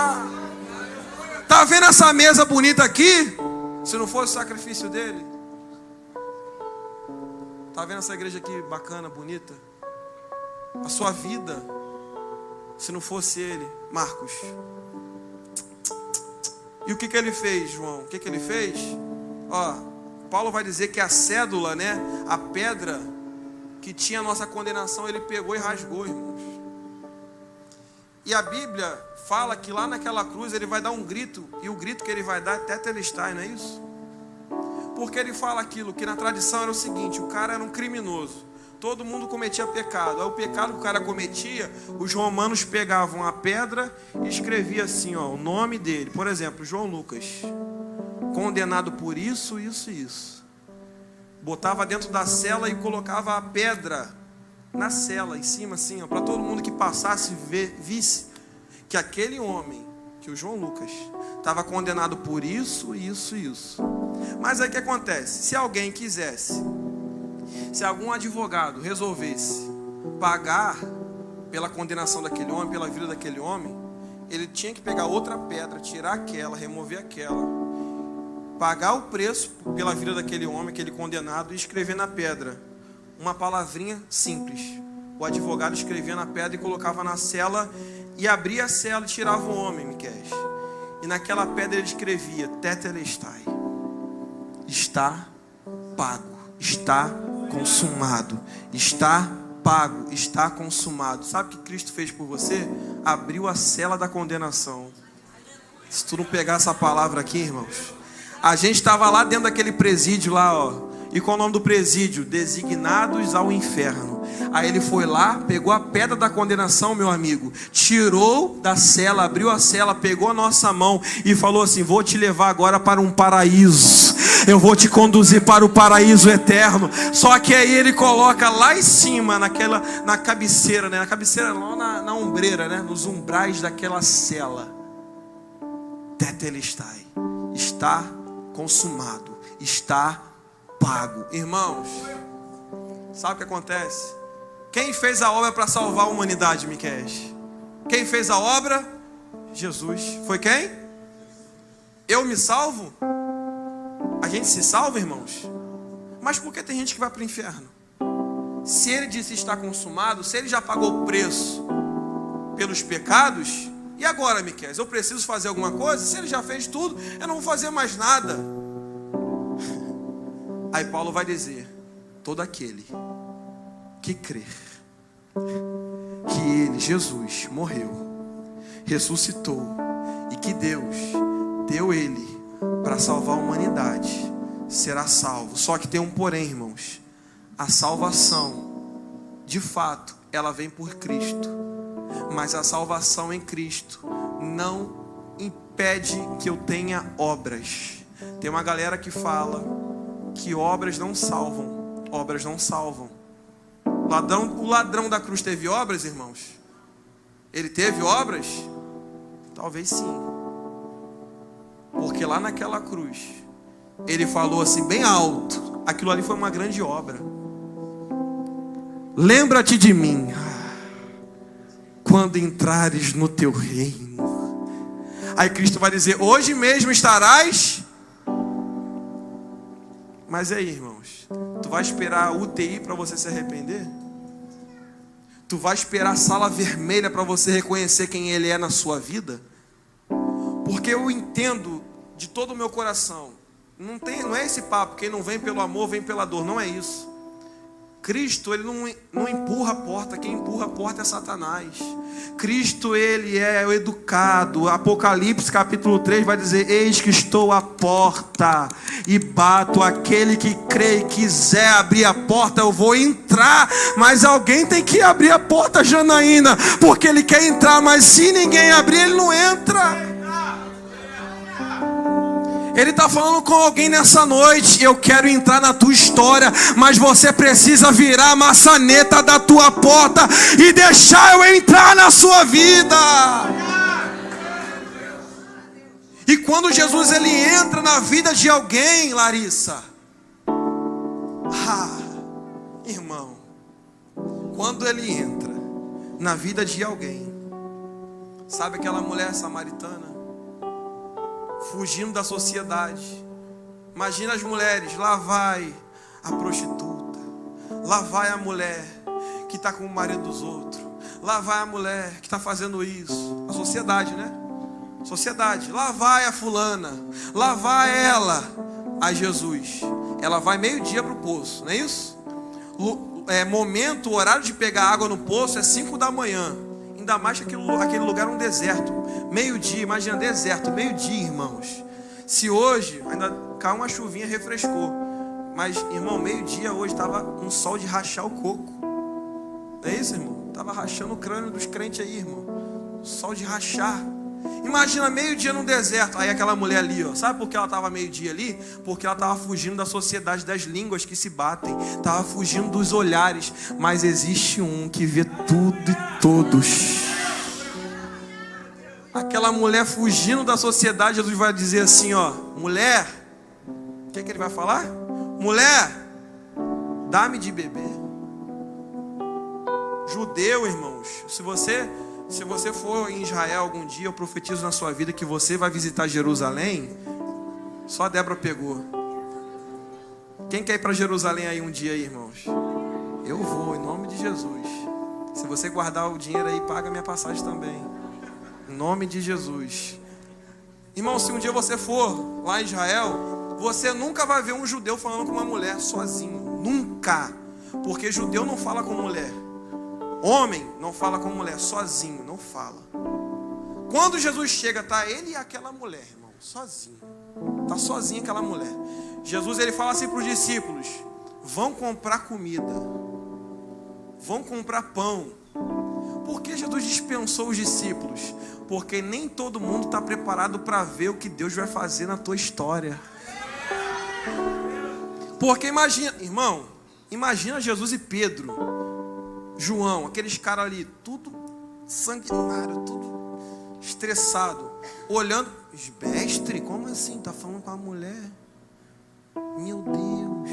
Tá vendo essa mesa bonita aqui? Se não fosse o sacrifício dele. Tá vendo essa igreja aqui bacana, bonita? A sua vida, se não fosse ele. Marcos. E o que ele fez, João? O que ele fez? Ó, Paulo vai dizer que a cédula, né, a pedra que tinha a nossa condenação, ele pegou e rasgou, irmãos. E a Bíblia fala que lá naquela cruz ele vai dar um grito, e o grito que ele vai dar é tetelestai, não é isso? Porque ele fala aquilo que na tradição era o seguinte: o cara era um criminoso, todo mundo cometia pecado. Aí o pecado que o cara cometia, os romanos pegavam a pedra e escreviam assim, ó, o nome dele. Por exemplo, João Lucas, condenado por isso, isso e isso. Botava dentro da cela e colocava a pedra na cela, em cima assim, ó, para todo mundo que passasse visse que aquele homem, que o João Lucas, estava condenado por isso, isso e isso. Mas aí o que acontece? Se alguém quisesse, se algum advogado resolvesse pagar pela condenação daquele homem, pela vida daquele homem, ele tinha que pegar outra pedra, tirar aquela, remover aquela, pagar o preço pela vida daquele homem, aquele condenado, e escrever na pedra uma palavrinha simples. O advogado escrevia na pedra e colocava na cela, e abria a cela e tirava o homem, Miqueias. E naquela pedra ele escrevia tetelestai. Está pago, está consumado, está pago, está consumado. Sabe o que Cristo fez por você? Abriu a cela da condenação. Se tu não pegar essa palavra aqui, irmãos, a gente estava lá dentro daquele presídio lá, ó. E qual é o nome do presídio? Designados ao inferno. Aí ele foi lá, pegou a pedra da condenação, meu amigo, tirou da cela, abriu a cela, pegou a nossa mão e falou assim: vou te levar agora para um paraíso, eu vou te conduzir para o paraíso eterno. Só que aí ele coloca lá em cima, na cabeceira, né? Na cabeceira, lá na ombreira, né? Nos umbrais daquela cela, tetelestai. Está consumado, está pago. Irmãos, sabe o que acontece? Quem fez a obra para salvar a humanidade, Miquel? Quem fez a obra? Jesus. Foi quem? Eu me salvo? A gente se salva, irmãos? Mas por que tem gente que vai para o inferno? Se ele disse está consumado, se ele já pagou o preço pelos pecados, e agora, Miquel? Eu preciso fazer alguma coisa? Se ele já fez tudo, eu não vou fazer mais nada. Aí Paulo vai dizer: todo aquele que crer que ele, Jesus, morreu, ressuscitou e que Deus deu ele para salvar a humanidade, será salvo. Só que tem um porém, irmãos. A salvação, de fato, ela vem por Cristo. Mas a salvação em Cristo não impede que eu tenha obras. Tem uma galera que fala que obras não salvam. Obras não salvam. O ladrão da cruz teve obras, irmãos? Ele teve obras? Talvez sim. Porque lá naquela cruz, ele falou assim bem alto. Aquilo ali foi uma grande obra. Lembra-te de mim quando entrares no teu reino. Aí Cristo vai dizer: hoje mesmo estarás. Mas aí, irmãos, tu vai esperar a UTI para você se arrepender? Tu vai esperar a sala vermelha para você reconhecer quem Ele é na sua vida? Porque eu entendo de todo o meu coração, não é esse papo, quem não vem pelo amor vem pela dor, não é isso. Cristo, ele não empurra a porta, quem empurra a porta é Satanás. Cristo, ele é o educado. Apocalipse capítulo 3 vai dizer: eis que estou à porta e bato, aquele que crê e quiser abrir a porta, eu vou entrar. Mas alguém tem que abrir a porta, Janaína, porque ele quer entrar, mas se ninguém abrir, ele não entra. Ele está falando com alguém nessa noite: eu quero entrar na tua história, mas você precisa virar a maçaneta da tua porta e deixar eu entrar na sua vida. E quando Jesus ele entra na vida de alguém, Larissa, irmão, quando ele entra na vida de alguém, sabe aquela mulher samaritana fugindo da sociedade? Imagina as mulheres, lá vai a prostituta, lá vai a mulher que está com o marido dos outros, lá vai a mulher que está fazendo isso. A sociedade, né? Sociedade, lá vai a fulana, lá vai ela. A Jesus, ela vai meio-dia para o poço, não é isso? O horário de pegar água no poço é 5 da manhã. Ainda mais que aquele lugar é um deserto. Meio-dia, imagina deserto, meio-dia, irmãos. Se hoje ainda caiu uma chuvinha, refrescou. Mas, irmão, meio-dia hoje estava um sol de rachar o coco. Não é isso, irmão? Estava rachando o crânio dos crentes aí, irmão. Sol de rachar. Imagina meio-dia no deserto. Aí aquela mulher ali, ó. Sabe por que ela estava meio-dia ali? Porque ela estava fugindo da sociedade das línguas que se batem. Estava fugindo dos olhares. Mas existe um que vê tudo e todos. Aquela mulher fugindo da sociedade, Jesus vai dizer assim, ó: mulher, o que ele vai falar? Mulher, dá-me de beber. Judeu, irmãos, se você for em Israel algum dia, eu profetizo na sua vida que você vai visitar Jerusalém. Só a Débora pegou. Quem quer ir para Jerusalém aí um dia aí, irmãos? Eu vou, em nome de Jesus. Se você guardar o dinheiro aí, paga minha passagem também, em nome de Jesus. Irmão, se um dia você for lá em Israel, você nunca vai ver um judeu falando com uma mulher sozinho. Nunca. Porque judeu não fala com mulher. Homem não fala com mulher, sozinho, não fala. Quando Jesus chega, tá ele e aquela mulher, irmão, sozinho. Tá sozinha aquela mulher. Jesus, ele fala assim para os discípulos: vão comprar comida, vão comprar pão. Por que Jesus dispensou os discípulos? Porque nem todo mundo está preparado para ver o que Deus vai fazer na tua história. Porque imagina, irmão, imagina Jesus e Pedro, João, aqueles caras ali, tudo sanguinário, tudo estressado, olhando. Mestre, como assim? Está falando com a mulher? Meu Deus.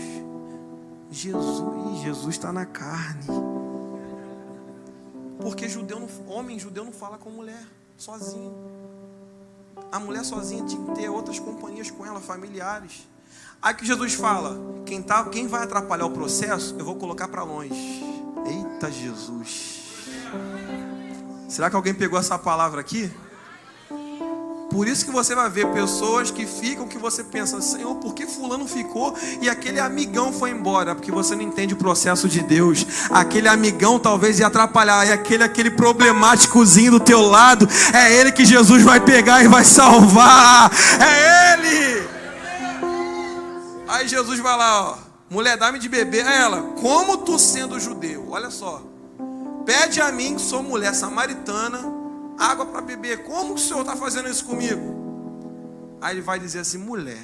Jesus está na carne. Porque homem judeu não fala com mulher sozinho. A mulher sozinha tinha que ter outras companhias com ela, familiares. Aí que Jesus fala: quem vai atrapalhar o processo, eu vou colocar para longe. Eita Jesus. Será que alguém pegou essa palavra aqui? Por isso que você vai ver pessoas que ficam, que você pensa: Senhor, por que fulano ficou e aquele amigão foi embora? Porque você não entende o processo de Deus. Aquele amigão talvez ia atrapalhar, e aquele problemáticozinho do teu lado, é ele que Jesus vai pegar e vai salvar. É ele. Aí Jesus vai lá, ó: mulher, dá-me de beber. Aí ela: como tu sendo judeu, olha só, pede a mim, que sou mulher samaritana, água para beber. Como que o Senhor está fazendo isso comigo? Aí ele vai dizer assim: mulher.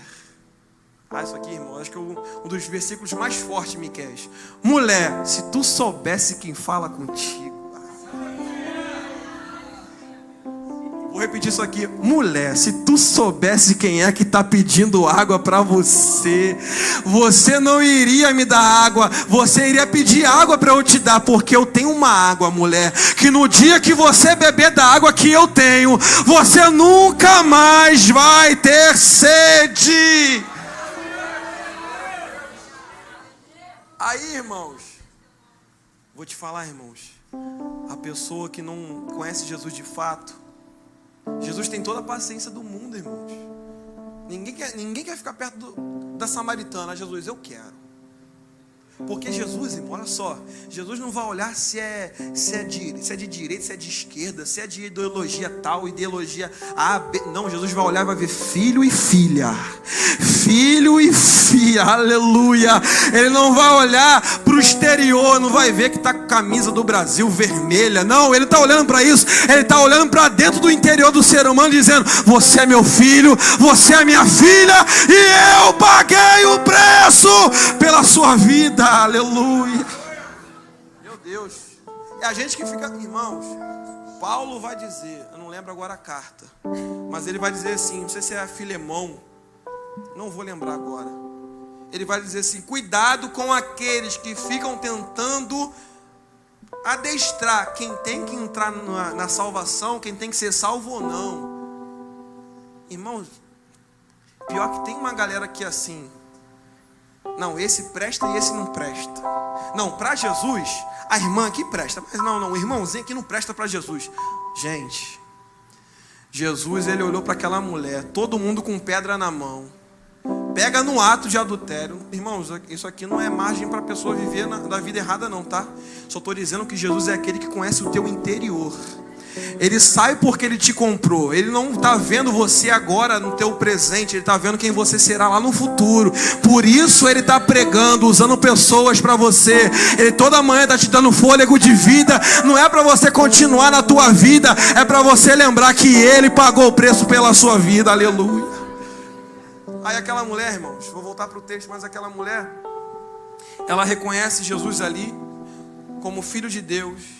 Isso aqui, irmão, acho que é um dos versículos mais fortes, Miqueias. Mulher, se tu soubesse quem fala contigo. Vou repetir isso aqui. Mulher, se tu soubesse quem é que está pedindo água para você, você não iria me dar água, você iria pedir água para eu te dar, porque eu tenho uma água, mulher, que no dia que você beber da água que eu tenho, você nunca mais vai ter sede. Aí, irmãos, vou te falar, irmãos, a pessoa que não conhece Jesus de fato, Jesus tem toda a paciência do mundo, irmãos. Ninguém quer ficar perto da samaritana. Jesus, eu quero. Porque Jesus, irmão, olha só, Jesus não vai olhar se é de direita, se é de esquerda, se é de ideologia tal, ideologia A, B. Não, Jesus vai olhar e vai ver filho e filha. Filho e filha, aleluia. Ele não vai olhar para o exterior, não vai ver que está com a camisa do Brasil vermelha. Não, ele está olhando para isso. Ele está olhando para dentro do interior do ser humano, dizendo: você é meu filho, você é minha filha, e eu paguei o preço pela sua vida. Aleluia. Meu Deus. É a gente que fica, irmãos. Paulo vai dizer, eu não lembro agora a carta, mas ele vai dizer assim, não sei se é a Filemão, não vou lembrar agora. Ele vai dizer assim: cuidado com aqueles que ficam tentando adestrar quem tem que entrar na salvação, quem tem que ser salvo ou não. Irmãos, pior que tem uma galera que é assim: não, esse presta e esse não presta. Não, para Jesus, a irmã aqui presta, mas não, o irmãozinho aqui não presta para Jesus. Gente, Jesus, ele olhou para aquela mulher, todo mundo com pedra na mão, pega no ato de adultério. Irmãos, isso aqui não é margem para a pessoa viver da vida errada não, tá? Só estou dizendo que Jesus é aquele que conhece o teu interior. Ele sabe porque ele te comprou. Ele não está vendo você agora no teu presente, ele está vendo quem você será lá no futuro. Por isso ele está pregando, usando pessoas para você. Ele toda manhã está te dando fôlego de vida. Não é para você continuar na tua vida, é para você lembrar que ele pagou o preço pela sua vida. Aleluia. Aí aquela mulher, irmãos, vou voltar para o texto, mas aquela mulher, ela reconhece Jesus ali como filho de Deus.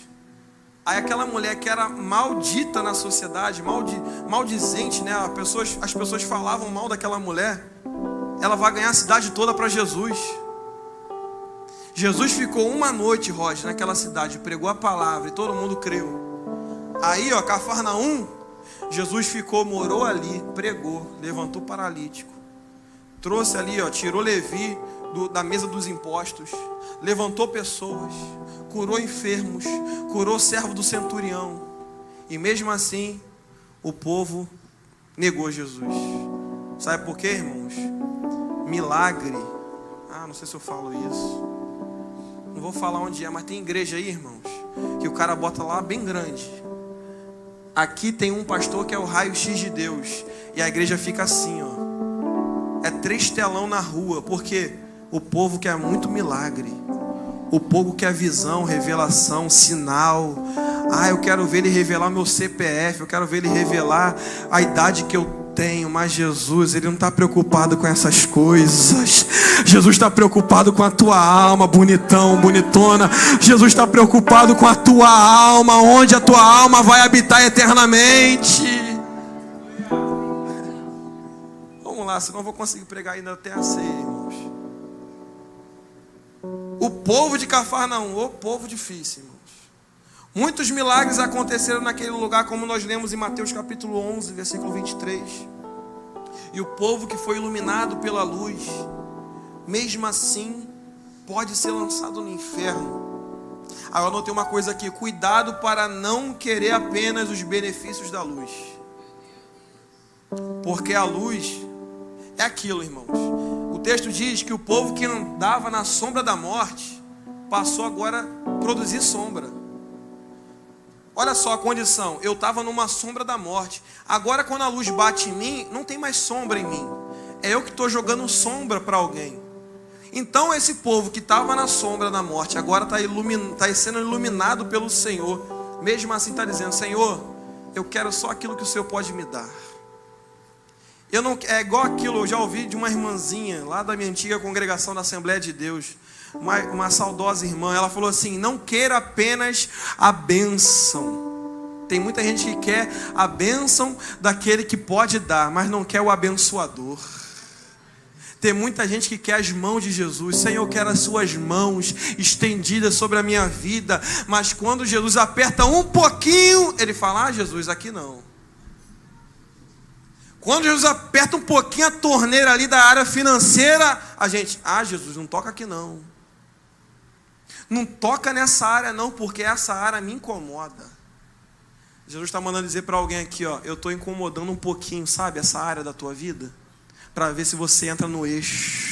Aí aquela mulher que era maldita na sociedade, maldizente, né? As pessoas falavam mal daquela mulher. Ela vai ganhar a cidade toda para Jesus. Jesus ficou uma noite, Roger, naquela cidade, pregou a palavra e todo mundo creu. Aí, ó, Cafarnaum, Jesus ficou, morou ali, pregou, levantou paralítico, trouxe ali, ó, tirou Levi da mesa dos impostos, levantou pessoas, curou enfermos, curou o servo do centurião. E mesmo assim, o povo negou Jesus. Sabe por quê, irmãos? Milagre. Não sei se eu falo isso. Não vou falar onde é, mas tem igreja aí, irmãos, que o cara bota lá bem grande: aqui tem um pastor que é o raio-x de Deus. E a igreja fica assim, ó. É 3 telão na rua, porque o povo quer muito milagre. O povo quer visão, revelação, sinal. Eu quero ver ele revelar meu CPF, eu quero ver ele revelar a idade que eu tenho. Mas Jesus, ele não está preocupado com essas coisas. Jesus está preocupado com a tua alma, bonitão, bonitona. Jesus está preocupado com a tua alma, onde a tua alma vai habitar eternamente. lá, senão eu vou conseguir pregar ainda até a ceia, irmãos. O povo de Cafarnaum, o povo difícil, irmãos. Muitos milagres aconteceram naquele lugar, como nós lemos em Mateus capítulo 11, versículo 23. E o povo que foi iluminado pela luz, mesmo assim, pode ser lançado no inferno. Agora eu notei uma coisa aqui: cuidado para não querer apenas os benefícios da luz. Porque a luz é aquilo, irmãos. O texto diz que o povo que andava na sombra da morte passou agora a produzir sombra. Olha só a condição: eu estava numa sombra da morte. Agora quando a luz bate em mim, não tem mais sombra em mim. É eu que estou jogando sombra para alguém. Então esse povo que estava na sombra da morte agora está sendo iluminado pelo Senhor. Mesmo assim está dizendo: Senhor, eu quero só aquilo que o Senhor pode me dar. Eu não, é igual aquilo, eu já ouvi de uma irmãzinha lá da minha antiga congregação da Assembleia de Deus, uma saudosa irmã. Ela falou assim: não queira apenas a bênção. Tem muita gente que quer a bênção daquele que pode dar, mas não quer o abençoador. Tem muita gente que quer as mãos de Jesus. Senhor, eu quero as suas mãos estendidas sobre a minha vida. Mas quando Jesus aperta um pouquinho, ele fala: ah, Jesus, aqui não. Quando Jesus aperta um pouquinho a torneira ali da área financeira, a gente: ah, Jesus, não toca aqui não. Não toca nessa área não, porque essa área me incomoda. Jesus está mandando dizer para alguém aqui, ó: eu estou incomodando um pouquinho, sabe, essa área da tua vida, para ver se você entra no eixo,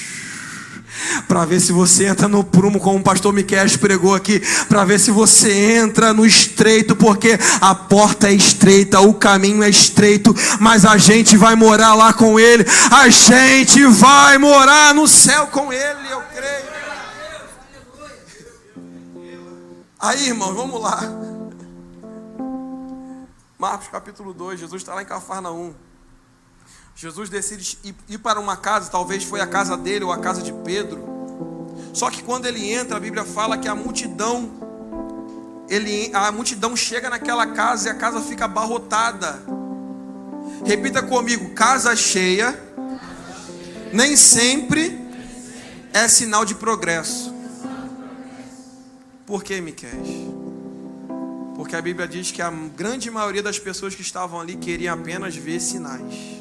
para ver se você entra no prumo, como o pastor Miqueias pregou aqui, para ver se você entra no estreito, porque a porta é estreita, o caminho é estreito, mas a gente vai morar lá com Ele, a gente vai morar no céu com Ele, eu creio. Aí, irmãos, vamos lá. Marcos capítulo 2, Jesus está lá em Cafarnaum. Jesus decide ir para uma casa, talvez foi a casa dele ou a casa de Pedro. Só que quando ele entra, a Bíblia fala que a multidão chega naquela casa e a casa fica abarrotada. Repita comigo: casa cheia nem sempre é sinal de progresso. Por que, Miqueias? Porque a Bíblia diz que a grande maioria das pessoas que estavam ali queriam apenas ver sinais.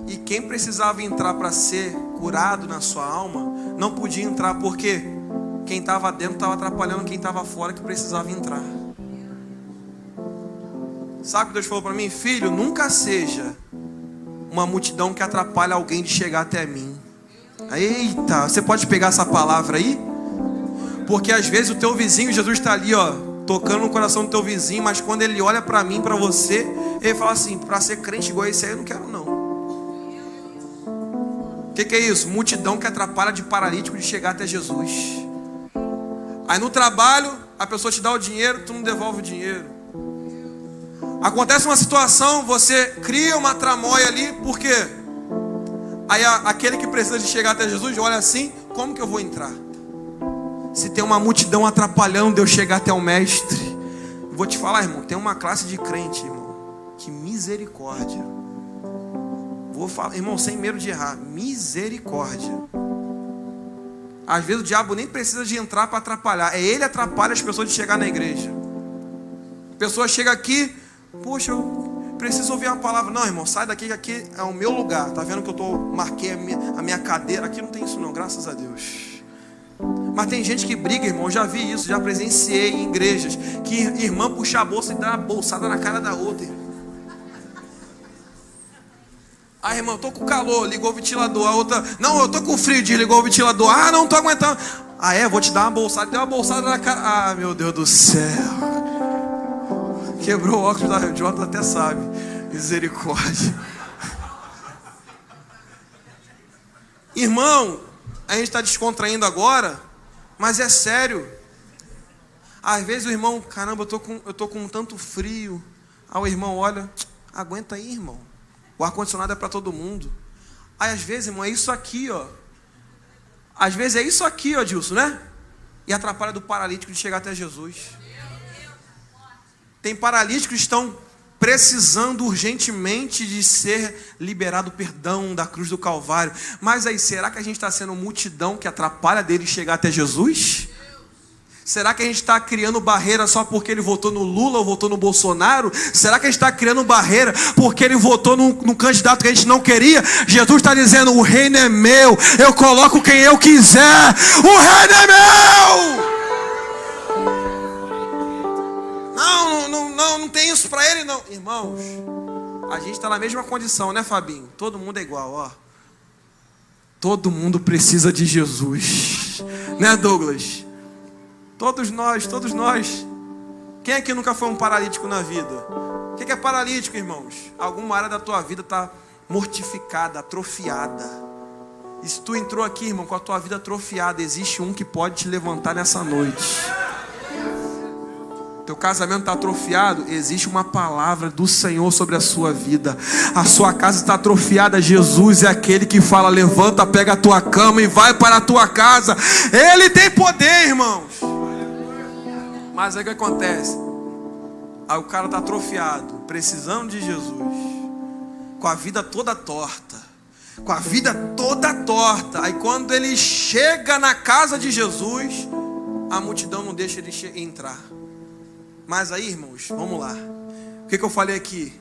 E quem precisava entrar para ser curado na sua alma, não podia entrar, porque quem estava dentro estava atrapalhando quem estava fora, que precisava entrar. Sabe o que Deus falou para mim? Filho, nunca seja uma multidão que atrapalha alguém de chegar até mim. Eita, você pode pegar essa palavra aí? Porque às vezes o teu vizinho, Jesus está ali, ó, tocando no coração do teu vizinho, mas quando ele olha para mim, para você, ele fala assim: para ser crente igual esse aí eu não quero não. O que é isso? Multidão que atrapalha de paralítico de chegar até Jesus. Aí no trabalho, a pessoa te dá o dinheiro, tu não devolve o dinheiro. Acontece uma situação, você cria uma tramóia ali, por quê? Aí aquele que precisa de chegar até Jesus olha assim: como que eu vou entrar? Se tem uma multidão atrapalhando de eu chegar até o mestre. Vou te falar, irmão, tem uma classe de crente, irmão, que misericórdia. Vou falar, irmão, sem medo de errar, misericórdia. Às vezes o diabo nem precisa de entrar para atrapalhar, é ele atrapalha as pessoas de chegar na igreja. A pessoa chega aqui: poxa, eu preciso ouvir uma palavra. Não, irmão, sai daqui, que aqui é o meu lugar. Tá vendo que eu marquei a minha cadeira? Aqui não tem isso não, graças a Deus. Mas tem gente que briga, irmão, eu já vi isso, já presenciei em igrejas, que irmã puxa a bolsa e dá uma bolsada na cara da outra, irmão. Ah, irmão, eu tô com calor, ligou o ventilador. A outra: não, eu tô com frio, desligou o ventilador. Ah, não tô aguentando. Ah, vou te dar uma bolsada. Deu uma bolsada na cara. Ah, meu Deus do céu. Quebrou o óculos da Jota, até sabe. Misericórdia. Irmão, a gente está descontraindo agora, mas é sério. Às vezes o irmão: caramba, eu tô com tanto frio. Aí o irmão olha: aguenta aí, irmão. O ar-condicionado é para todo mundo. Aí às vezes, irmão, é isso aqui, ó. Às vezes é isso aqui, ó, Dilson, né? E atrapalha do paralítico de chegar até Jesus. Tem paralíticos que estão precisando urgentemente de ser liberado o perdão da cruz do Calvário. Mas aí, será que a gente está sendo multidão que atrapalha dele chegar até Jesus? Será que a gente está criando barreira só porque ele votou no Lula ou votou no Bolsonaro? Será que a gente está criando barreira porque ele votou num candidato que a gente não queria? Jesus está dizendo, o reino é meu, eu coloco quem eu quiser, o reino é meu! Não tem isso para ele não. Irmãos, a gente está na mesma condição, né, Fabinho? Todo mundo é igual, ó. Todo mundo precisa de Jesus, né, Douglas? Todos nós. Quem aqui nunca foi um paralítico na vida? O que é paralítico, irmãos? Alguma área da tua vida está mortificada, atrofiada. E se tu entrou aqui, irmão, com a tua vida atrofiada, existe um que pode te levantar nessa noite. Teu casamento está atrofiado, existe uma palavra do Senhor sobre a sua vida. A sua casa está atrofiada, Jesus é aquele que fala, levanta, pega a tua cama e vai para a tua casa. Ele tem poder, irmãos. Mas aí o que acontece? Aí o cara está atrofiado, precisando de Jesus, com a vida toda torta. Aí quando ele chega na casa de Jesus, a multidão não deixa ele entrar. Mas aí, irmãos, vamos lá. O que eu falei aqui?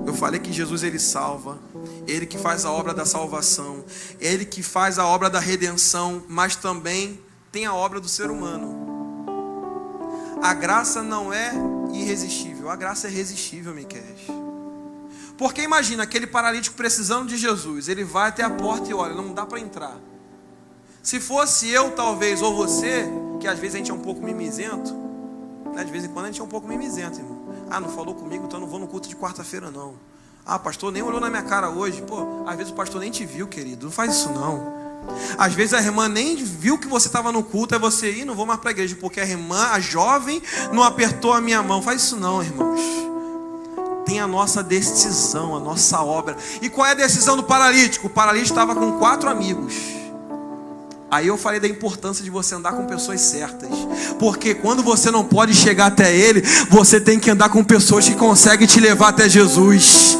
Eu falei que Jesus, ele salva, ele que faz a obra da salvação, ele que faz a obra da redenção, mas também tem a obra do ser humano. A graça não é irresistível, a graça é irresistível, Miqueias. Porque imagina, aquele paralítico precisando de Jesus, ele vai até a porta e olha, não dá para entrar. Se fosse eu, talvez, ou você, que às vezes a gente é um pouco mimizento, né? De vez em quando a gente é um pouco mimizento, irmão. Ah, não falou comigo, então eu não vou no culto de quarta-feira, não. Ah, pastor nem olhou na minha cara hoje. Pô, às vezes o pastor nem te viu, querido, não faz isso não. Às vezes a irmã nem viu que você estava no culto, é você ir, não vou mais para a igreja, porque a irmã, a jovem, não apertou a minha mão. Faz isso não, irmãos. Tem a nossa decisão, a nossa obra. E qual é a decisão do paralítico? O paralítico estava com 4 amigos. Aí eu falei da importância de você andar com pessoas certas. Porque quando você não pode chegar até ele, você tem que andar com pessoas que conseguem te levar até Jesus.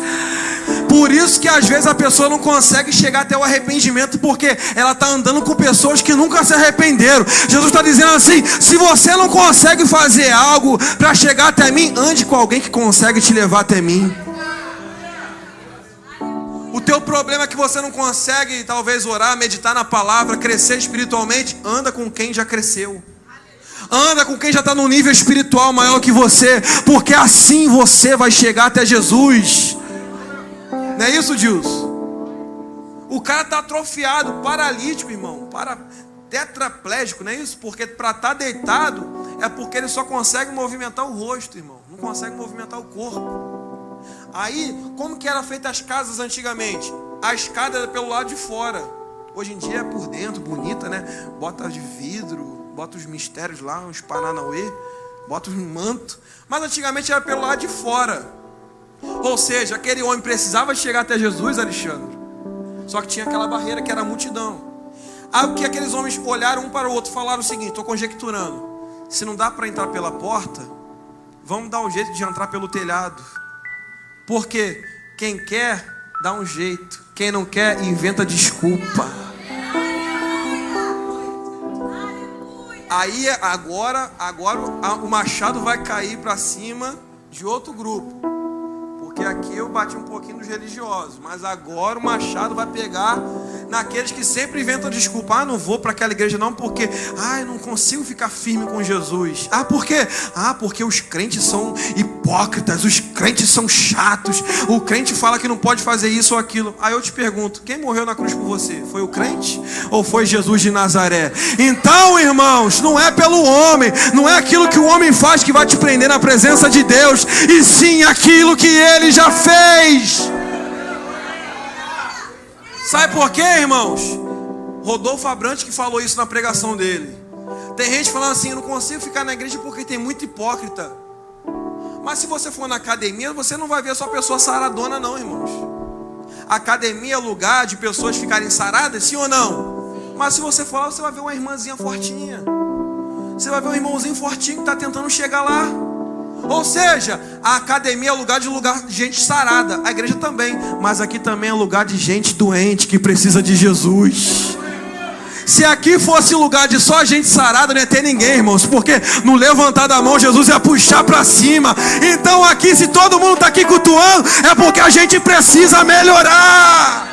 Por isso que às vezes a pessoa não consegue chegar até o arrependimento, porque ela está andando com pessoas que nunca se arrependeram. Jesus está dizendo assim, se você não consegue fazer algo para chegar até mim, ande com alguém que consegue te levar até mim. O teu problema é que você não consegue talvez orar, meditar na palavra, crescer espiritualmente. Anda com quem já cresceu. Anda com quem já está num nível espiritual maior que você, porque assim você vai chegar até Jesus. Não é isso, Dilson? O cara está atrofiado, paralítico, irmão, tetraplégico, não é isso? Porque para estar deitado é porque ele só consegue movimentar o rosto, irmão. Não consegue movimentar o corpo. Aí, como que eram feitas as casas antigamente? A escada era pelo lado de fora. Hoje em dia é por dentro, bonita, né? Bota de vidro, bota os mistérios lá, uns paranauê, bota os manto. Mas antigamente era pelo lado de fora. Ou seja, aquele homem precisava chegar até Jesus, Alexandre. Só que tinha aquela barreira que era a multidão. Aí o que aqueles homens olharam um para o outro, falaram o seguinte, estou conjecturando. Se não dá para entrar pela porta, vamos dar um jeito de entrar pelo telhado. Porque quem quer, dá um jeito. Quem não quer, inventa desculpa. Aí agora o machado vai cair para cima de outro grupo. Porque aqui eu bati um pouquinho nos religiosos, mas agora o machado vai pegar naqueles que sempre inventam desculpa. Ah, não vou para aquela igreja não, porque eu não consigo ficar firme com Jesus. Ah, por quê? Ah, porque os crentes são hipócritas, os crentes são chatos, o crente fala que não pode fazer isso ou aquilo. Aí eu te pergunto, quem morreu na cruz por você? Foi o crente ou foi Jesus de Nazaré? Então, irmãos, não é pelo homem, não é aquilo que o homem faz que vai te prender na presença de Deus, e sim aquilo que ele já fez. Sabe por quê, irmãos? Rodolfo Abrantes que falou isso na pregação dele. Tem gente falando assim, eu não consigo ficar na igreja porque tem muito hipócrita. Mas se você for na academia, você não vai ver só pessoa saradona não, irmãos. Academia é lugar de pessoas ficarem saradas, sim ou não? Mas se você for lá, você vai ver uma irmãzinha fortinha. Você vai ver um irmãozinho fortinho que está tentando chegar lá. Ou seja, a academia é lugar de gente sarada, a igreja também, mas aqui também é lugar de gente doente que precisa de Jesus. Se aqui fosse lugar de só gente sarada, não ia ter ninguém, irmãos, porque no levantar da mão Jesus ia puxar para cima. Então aqui, se todo mundo está aqui cultuando, é porque a gente precisa melhorar.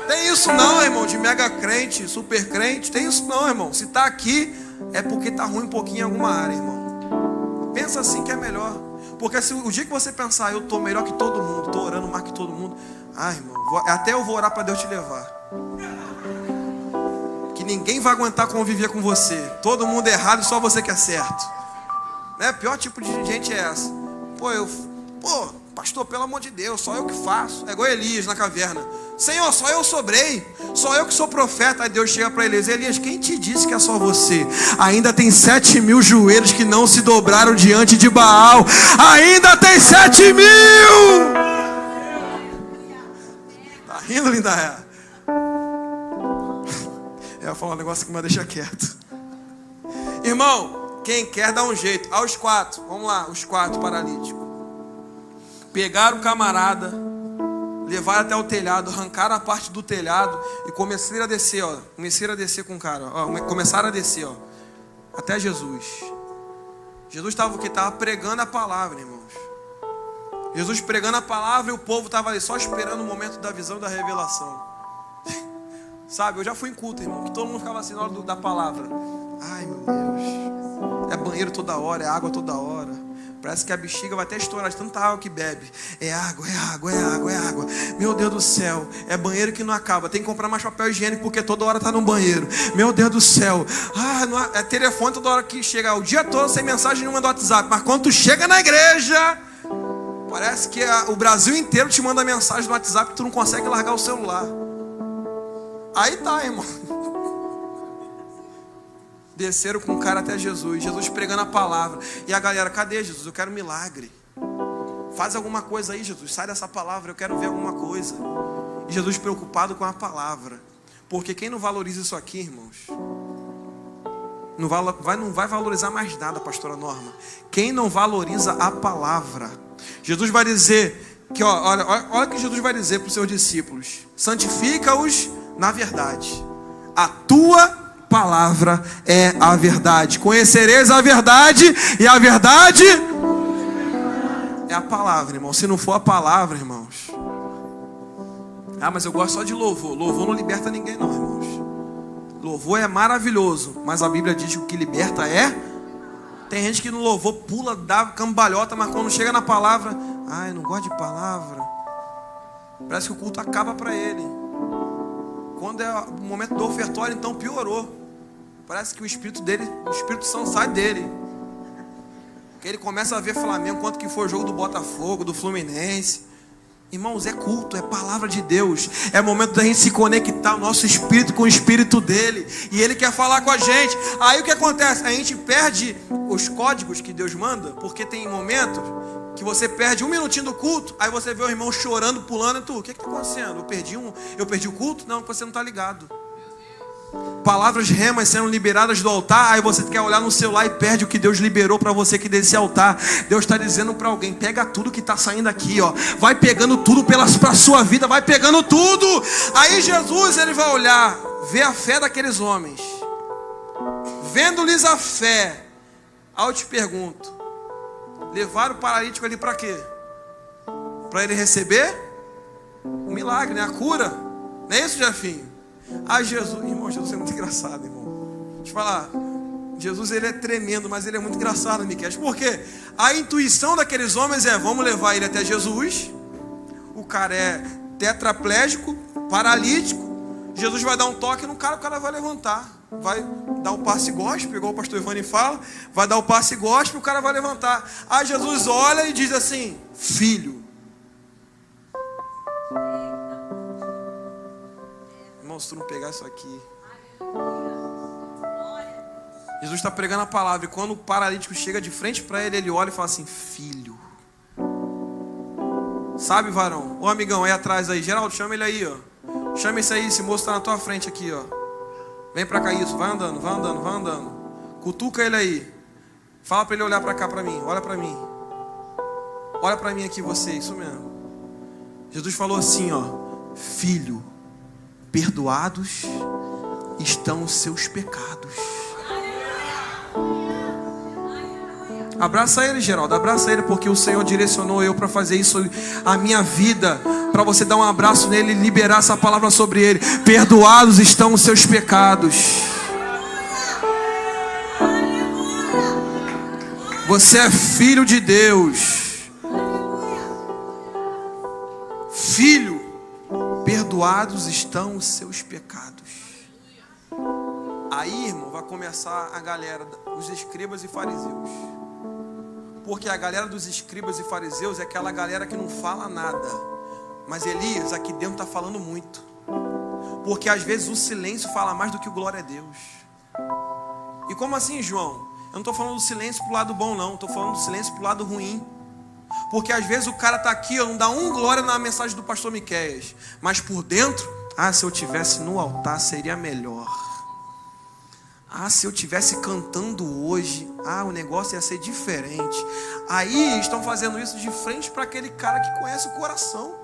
Tem isso não, irmão, de mega crente, super crente, tem isso não, irmão. Se está aqui, é porque está ruim um pouquinho em alguma área, irmão. Pensa assim que é melhor. Porque se o dia que você pensar, eu estou melhor que todo mundo, estou orando mais que todo mundo, irmão, até eu vou orar para Deus te levar. Que ninguém vai aguentar conviver com você. Todo mundo é errado e só você que é certo. Né? Pior tipo de gente é essa. Pastor, pelo amor de Deus, só eu que faço. É igual Elias na caverna. Senhor, só eu sobrei. Só eu que sou profeta. Aí Deus chega para Elias: Elias, quem te disse que é só você? Ainda tem 7.000 joelhos que não se dobraram diante de Baal. Ainda tem 7.000. Tá rindo, linda? Eu ia falar um negócio que me deixa quieto. Irmão, quem quer dá um jeito. Aos 4, vamos lá, os 4 paralíticos. Pegaram o camarada, levaram até o telhado, arrancaram a parte do telhado e começaram a descer, ó. Começaram a descer com o cara, ó. Começaram a descer, ó, até Jesus. Jesus estava o quê? Estava pregando a palavra, irmãos. Jesus pregando a palavra e o povo estava ali só esperando o momento da visão da revelação. Sabe, eu já fui em culto, irmão, que todo mundo ficava assim na hora da palavra. Ai, meu Deus. É banheiro toda hora, é água toda hora. Parece que a bexiga vai até estourar de tanta água que bebe. É água, é água, é água, é água. Meu Deus do céu, é banheiro que não acaba. Tem que comprar mais papel higiênico porque toda hora está no banheiro. Meu Deus do céu. É telefone toda hora que chega. O dia todo sem mensagem nenhuma do WhatsApp. Mas quando tu chega na igreja, parece que o Brasil inteiro te manda mensagem no WhatsApp e tu não consegue largar o celular. Aí tá, irmão. Desceram com o cara até Jesus. Jesus pregando a palavra. E a galera: cadê Jesus? Eu quero um milagre. Faz alguma coisa aí, Jesus. Sai dessa palavra, eu quero ver alguma coisa. E Jesus preocupado com a palavra. Porque quem não valoriza isso aqui, irmãos, não vai valorizar mais nada, pastora Norma. Quem não valoriza a palavra. Jesus vai dizer que, olha o que Jesus vai dizer para os seus discípulos: santifica-os na verdade. A tua palavra é a verdade. Conhecereis a verdade e a verdade é a palavra, irmão. Se não for a palavra, irmãos. Mas eu gosto só de louvor. Louvor não liberta ninguém não, irmãos. Louvor é maravilhoso, mas a Bíblia diz que o que liberta é... Tem gente que no louvor pula, dá cambalhota, mas quando chega na palavra, eu não gosto de palavra. Parece que o culto acaba para ele. Quando é o momento do ofertório, então piorou. Parece que o Espírito Santo sai dele. Porque ele começa a ver Flamengo, quanto que foi o jogo do Botafogo, do Fluminense. Irmãos, é culto, é palavra de Deus. É momento da gente se conectar o nosso espírito com o espírito dele. E ele quer falar com a gente. Aí o que acontece? A gente perde os códigos que Deus manda. Porque tem momentos que você perde um minutinho do culto. Aí você vê o irmão chorando, pulando. E tu, o que está acontecendo? Eu perdi o culto? Não, você não está ligado. Palavras remas sendo liberadas do altar. Aí você quer olhar no celular e perde o que Deus liberou para você aqui desse altar. Deus está dizendo para alguém: pega tudo que está saindo aqui, ó. Vai pegando tudo para a sua vida. Vai pegando tudo. Aí Jesus, ele vai olhar, ver a fé daqueles homens. Vendo-lhes a fé. Aí eu te pergunto: levaram o paralítico ali para quê? Para ele receber o milagre, né? A cura. Não é isso, Jefinho? Jesus, irmão, Jesus é muito engraçado, irmão. Deixa eu falar, Jesus, ele é tremendo, mas ele é muito engraçado, Miquel. Por quê? A intuição daqueles homens é: vamos levar ele até Jesus. O cara é tetraplégico, paralítico. Jesus vai dar um toque no cara, o cara vai levantar. Vai dar o passe gospel, igual o pastor Ivani fala. Vai dar o passe gospel, o cara vai levantar. Aí Jesus olha e diz assim: filho. Se tu não pegar isso aqui, Jesus está pregando a palavra. E quando o paralítico chega de frente para ele, ele olha e fala assim: filho. Sabe, varão? Ô amigão, aí atrás aí, Geraldo, chama ele aí, ó. Chama esse aí, esse moço está na tua frente aqui, ó. Vem para cá, isso, vai andando, vai andando, vai andando. Cutuca ele aí. Fala para ele olhar para cá para mim. Olha para mim. Olha para mim aqui você, isso mesmo. Jesus falou assim, ó: filho, perdoados estão os seus pecados. Abraça ele, Geraldo, abraça ele, porque o Senhor direcionou eu para fazer isso, a minha vida, para você dar um abraço nele e liberar essa palavra sobre ele. Perdoados estão os seus pecados. Você é filho de Deus. Filho, perdoados estão os seus pecados. Aí, irmão, vai começar a galera, os escribas e fariseus. Porque a galera dos escribas e fariseus é aquela galera que não fala nada. Mas Elias, aqui dentro está falando muito. Porque às vezes o silêncio fala mais do que o glória a Deus. E como assim, João? Eu não estou falando do silêncio pro lado bom, não. Estou falando do silêncio pro lado ruim. Porque às vezes o cara está aqui, ó, não dá glória na mensagem do pastor Miqueias. Mas por dentro, se eu tivesse no altar seria melhor. Se eu tivesse cantando hoje, o negócio ia ser diferente. Aí estão fazendo isso de frente para aquele cara que conhece o coração.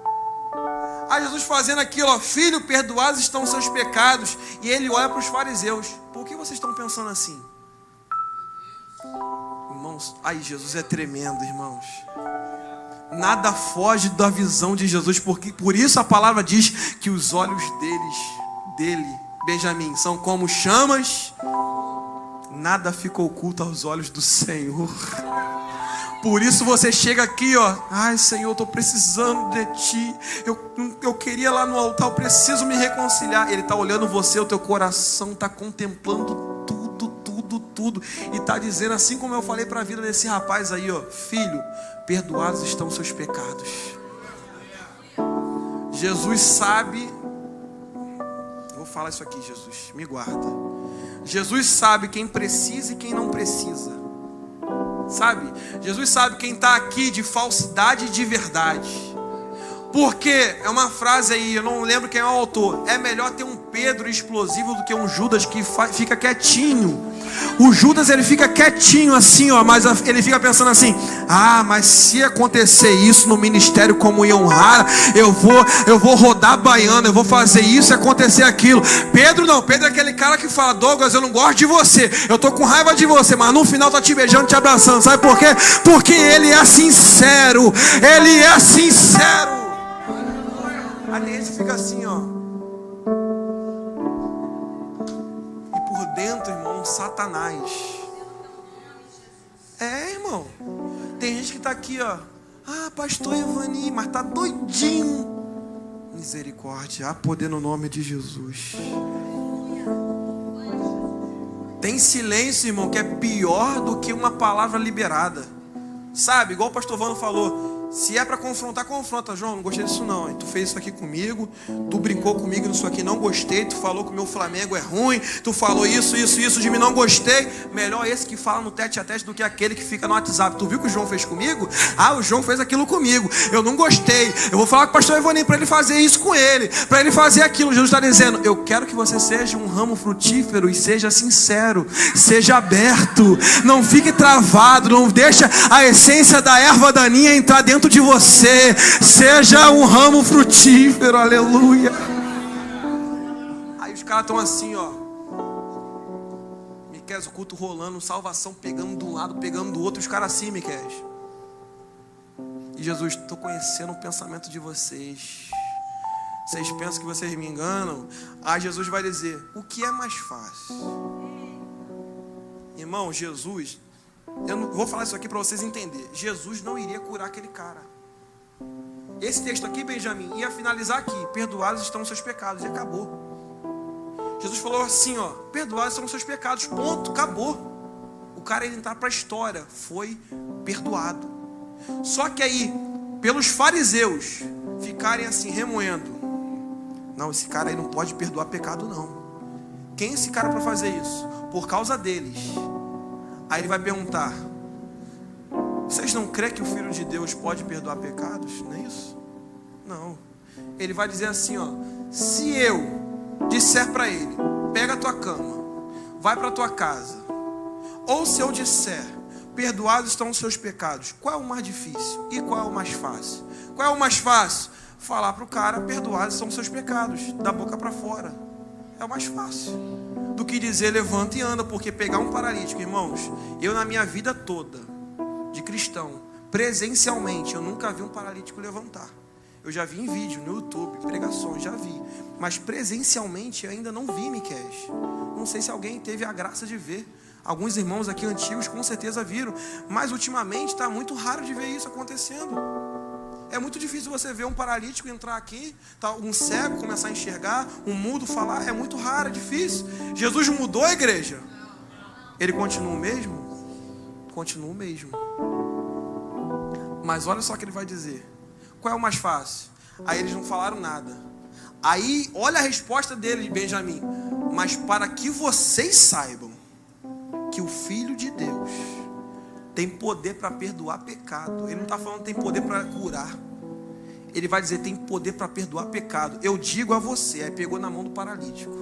Jesus fazendo aquilo, ó: filho, perdoados estão os seus pecados. E ele olha para os fariseus: por que vocês estão pensando assim? Irmãos, Jesus é tremendo, irmãos. Nada foge da visão de Jesus, porque por isso a palavra diz que os olhos dele, Benjamim, são como chamas. Nada fica oculto aos olhos do Senhor. Por isso você chega aqui, ó: Senhor, eu estou precisando de Ti. Eu queria lá no altar, eu preciso me reconciliar. Ele está olhando você, o teu coração está contemplando tudo. E está dizendo, assim como eu falei para a vida desse rapaz aí, ó: filho, perdoados estão os seus pecados. Jesus sabe. Vou falar isso aqui, Jesus, me guarda. Jesus sabe quem precisa e quem não precisa. Sabe? Jesus sabe quem está aqui de falsidade e de verdade. Porque é uma frase aí, eu não lembro quem é o autor: é melhor ter um Pedro explosivo do que um Judas que fica quietinho. O Judas, ele fica quietinho assim, ó, mas ele fica pensando assim: mas se acontecer isso no ministério como Comunhão Rara, eu vou rodar baiano, eu vou fazer isso e acontecer aquilo. Pedro não, Pedro é aquele cara que fala: Douglas, eu não gosto de você, eu tô com raiva de você, mas no final tá te beijando, te abraçando. Sabe por quê? Porque ele é sincero. Ele é sincero. A gente fica assim, ó. E por dentro, irmão, Satanás. Irmão. Tem gente que tá aqui, ó: pastor Evani, mas tá doidinho. Misericórdia, há poder no nome de Jesus. Tem silêncio, irmão, que é pior do que uma palavra liberada. Sabe, igual o pastor Vano falou: se é para confrontar, confronta. João, não gostei disso não. Tu fez isso aqui comigo, tu brincou comigo nisso aqui, não gostei. Tu falou que o meu Flamengo é ruim, tu falou isso de mim, não gostei. Melhor esse que fala no tete a tete do que aquele que fica no WhatsApp. Tu viu o que o João fez comigo? O João fez aquilo comigo, eu não gostei. Eu vou falar com o pastor Evaninho para ele fazer isso com ele, para ele fazer aquilo. Jesus está dizendo: eu quero que você seja um ramo frutífero e seja sincero, seja aberto, não fique travado, não deixa a essência da erva daninha entrar dentro de você. Seja um ramo frutífero, aleluia. Aí os caras estão assim, ó: Miqueias, o culto rolando, salvação pegando de um lado, pegando do outro. Os caras assim, Miqueias. E Jesus: estou conhecendo o pensamento de vocês. Vocês pensam que vocês me enganam? Jesus vai dizer: o que é mais fácil? Irmão, Jesus, eu não vou falar isso aqui para vocês entenderem. Jesus não iria curar aquele cara. Esse texto aqui, Benjamim, ia finalizar aqui: perdoados estão os seus pecados. E acabou. Jesus falou assim, ó: perdoados estão os seus pecados, ponto, acabou. O cara ia entrar para a história, foi perdoado. Só que aí, pelos fariseus ficarem assim, remoendo: não, esse cara aí não pode perdoar pecado não. Quem é esse cara para fazer isso? Por causa deles. Aí ele vai perguntar: vocês não creem que o Filho de Deus pode perdoar pecados? Não é isso? Não. Ele vai dizer assim, ó: se eu disser para ele: pega a tua cama, vai para a tua casa. Ou se eu disser: perdoados estão os seus pecados. Qual é o mais difícil e qual é o mais fácil? Qual é o mais fácil? Falar para o cara, perdoados são os seus pecados, da boca para fora. É o mais fácil do que dizer levanta e anda, porque pegar um paralítico, irmãos, eu na minha vida toda de cristão, presencialmente, eu nunca vi um paralítico levantar. Eu já vi em vídeo, no YouTube, pregações, já vi. Mas presencialmente eu ainda não vi, Miquel. Não sei se alguém teve a graça de ver. Alguns irmãos aqui antigos com certeza viram. Mas ultimamente está muito raro de ver isso acontecendo. É muito difícil você ver um paralítico entrar aqui, tá, um cego começar a enxergar, um mudo falar. É muito raro, é difícil. Jesus mudou a igreja? Ele continua o mesmo? Continua o mesmo. Mas olha só o que ele vai dizer. Qual é o mais fácil? Aí eles não falaram nada. Aí, olha a resposta dele, de Benjamim. Mas para que vocês saibam que o Filho de Deus tem poder para perdoar pecado. Ele não está falando que tem poder para curar. Ele vai dizer tem poder para perdoar pecado. Eu digo a você. Aí pegou na mão do paralítico.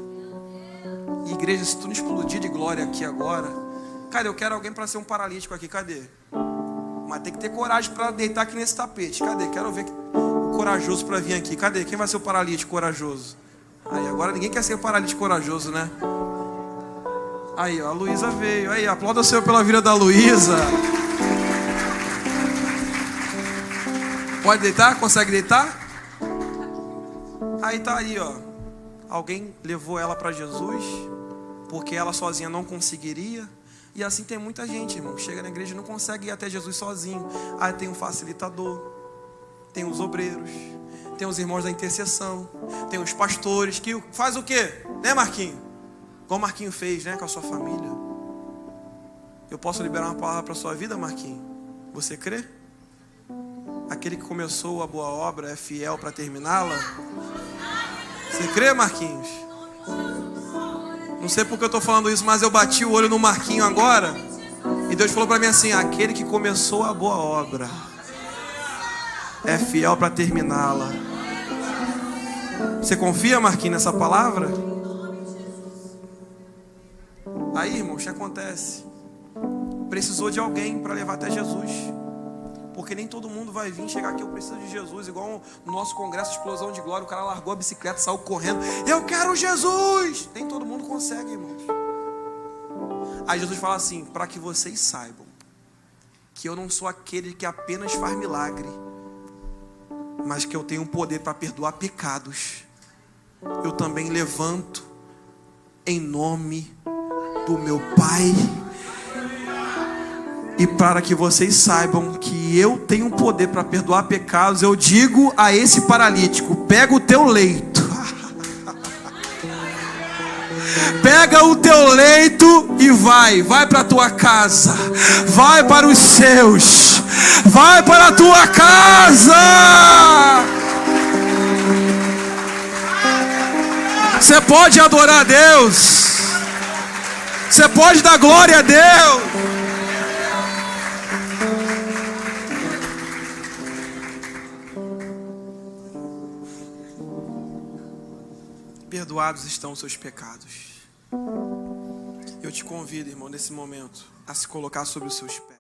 Igreja, se tu não explodir de glória aqui agora. Cadê? Eu quero alguém para ser um paralítico aqui. Cadê? Mas tem que ter coragem para deitar aqui nesse tapete. Cadê? Quero ver o corajoso para vir aqui. Cadê? Quem vai ser o paralítico corajoso? Aí, agora ninguém quer ser o paralítico corajoso, né? Aí, ó, a Luísa veio. Aí, aplauda o Senhor pela vida da Luísa. Pode deitar? Consegue deitar? Aí tá aí, ó. Alguém levou ela para Jesus, porque ela sozinha não conseguiria. E assim tem muita gente, irmão, chega na igreja e não consegue ir até Jesus sozinho. Aí tem um facilitador, tem os obreiros, tem os irmãos da intercessão, tem os pastores que faz o quê? Né, Marquinho? Como o Marquinho fez, né, com a sua família. Eu posso liberar uma palavra para a sua vida, Marquinho? Você crê? Aquele que começou a boa obra é fiel para terminá-la? Você crê, Marquinhos? Não sei porque eu estou falando isso, mas eu bati o olho no Marquinho agora. E Deus falou para mim assim: aquele que começou a boa obra é fiel para terminá-la. Você confia, Marquinho, nessa palavra? Aí, irmão, o que acontece? Precisou de alguém para levar até Jesus. Porque nem todo mundo vai vir chegar aqui, eu preciso de Jesus. Igual no nosso congresso Explosão de Glória, o cara largou a bicicleta, saiu correndo. Eu quero Jesus! Nem todo mundo consegue, irmãos. Aí Jesus fala assim: para que vocês saibam que eu não sou aquele que apenas faz milagre, mas que eu tenho um poder para perdoar pecados. Eu também levanto em nome do meu Pai. E para que vocês saibam que eu tenho poder para perdoar pecados, eu digo a esse paralítico: pega o teu leito. Pega o teu leito e vai para a tua casa. Vai para os seus. Vai para a tua casa. Você pode adorar a Deus. Você pode dar glória a Deus. Perdoados estão os seus pecados. Eu te convido, irmão, nesse momento, a se colocar sobre os seus pés.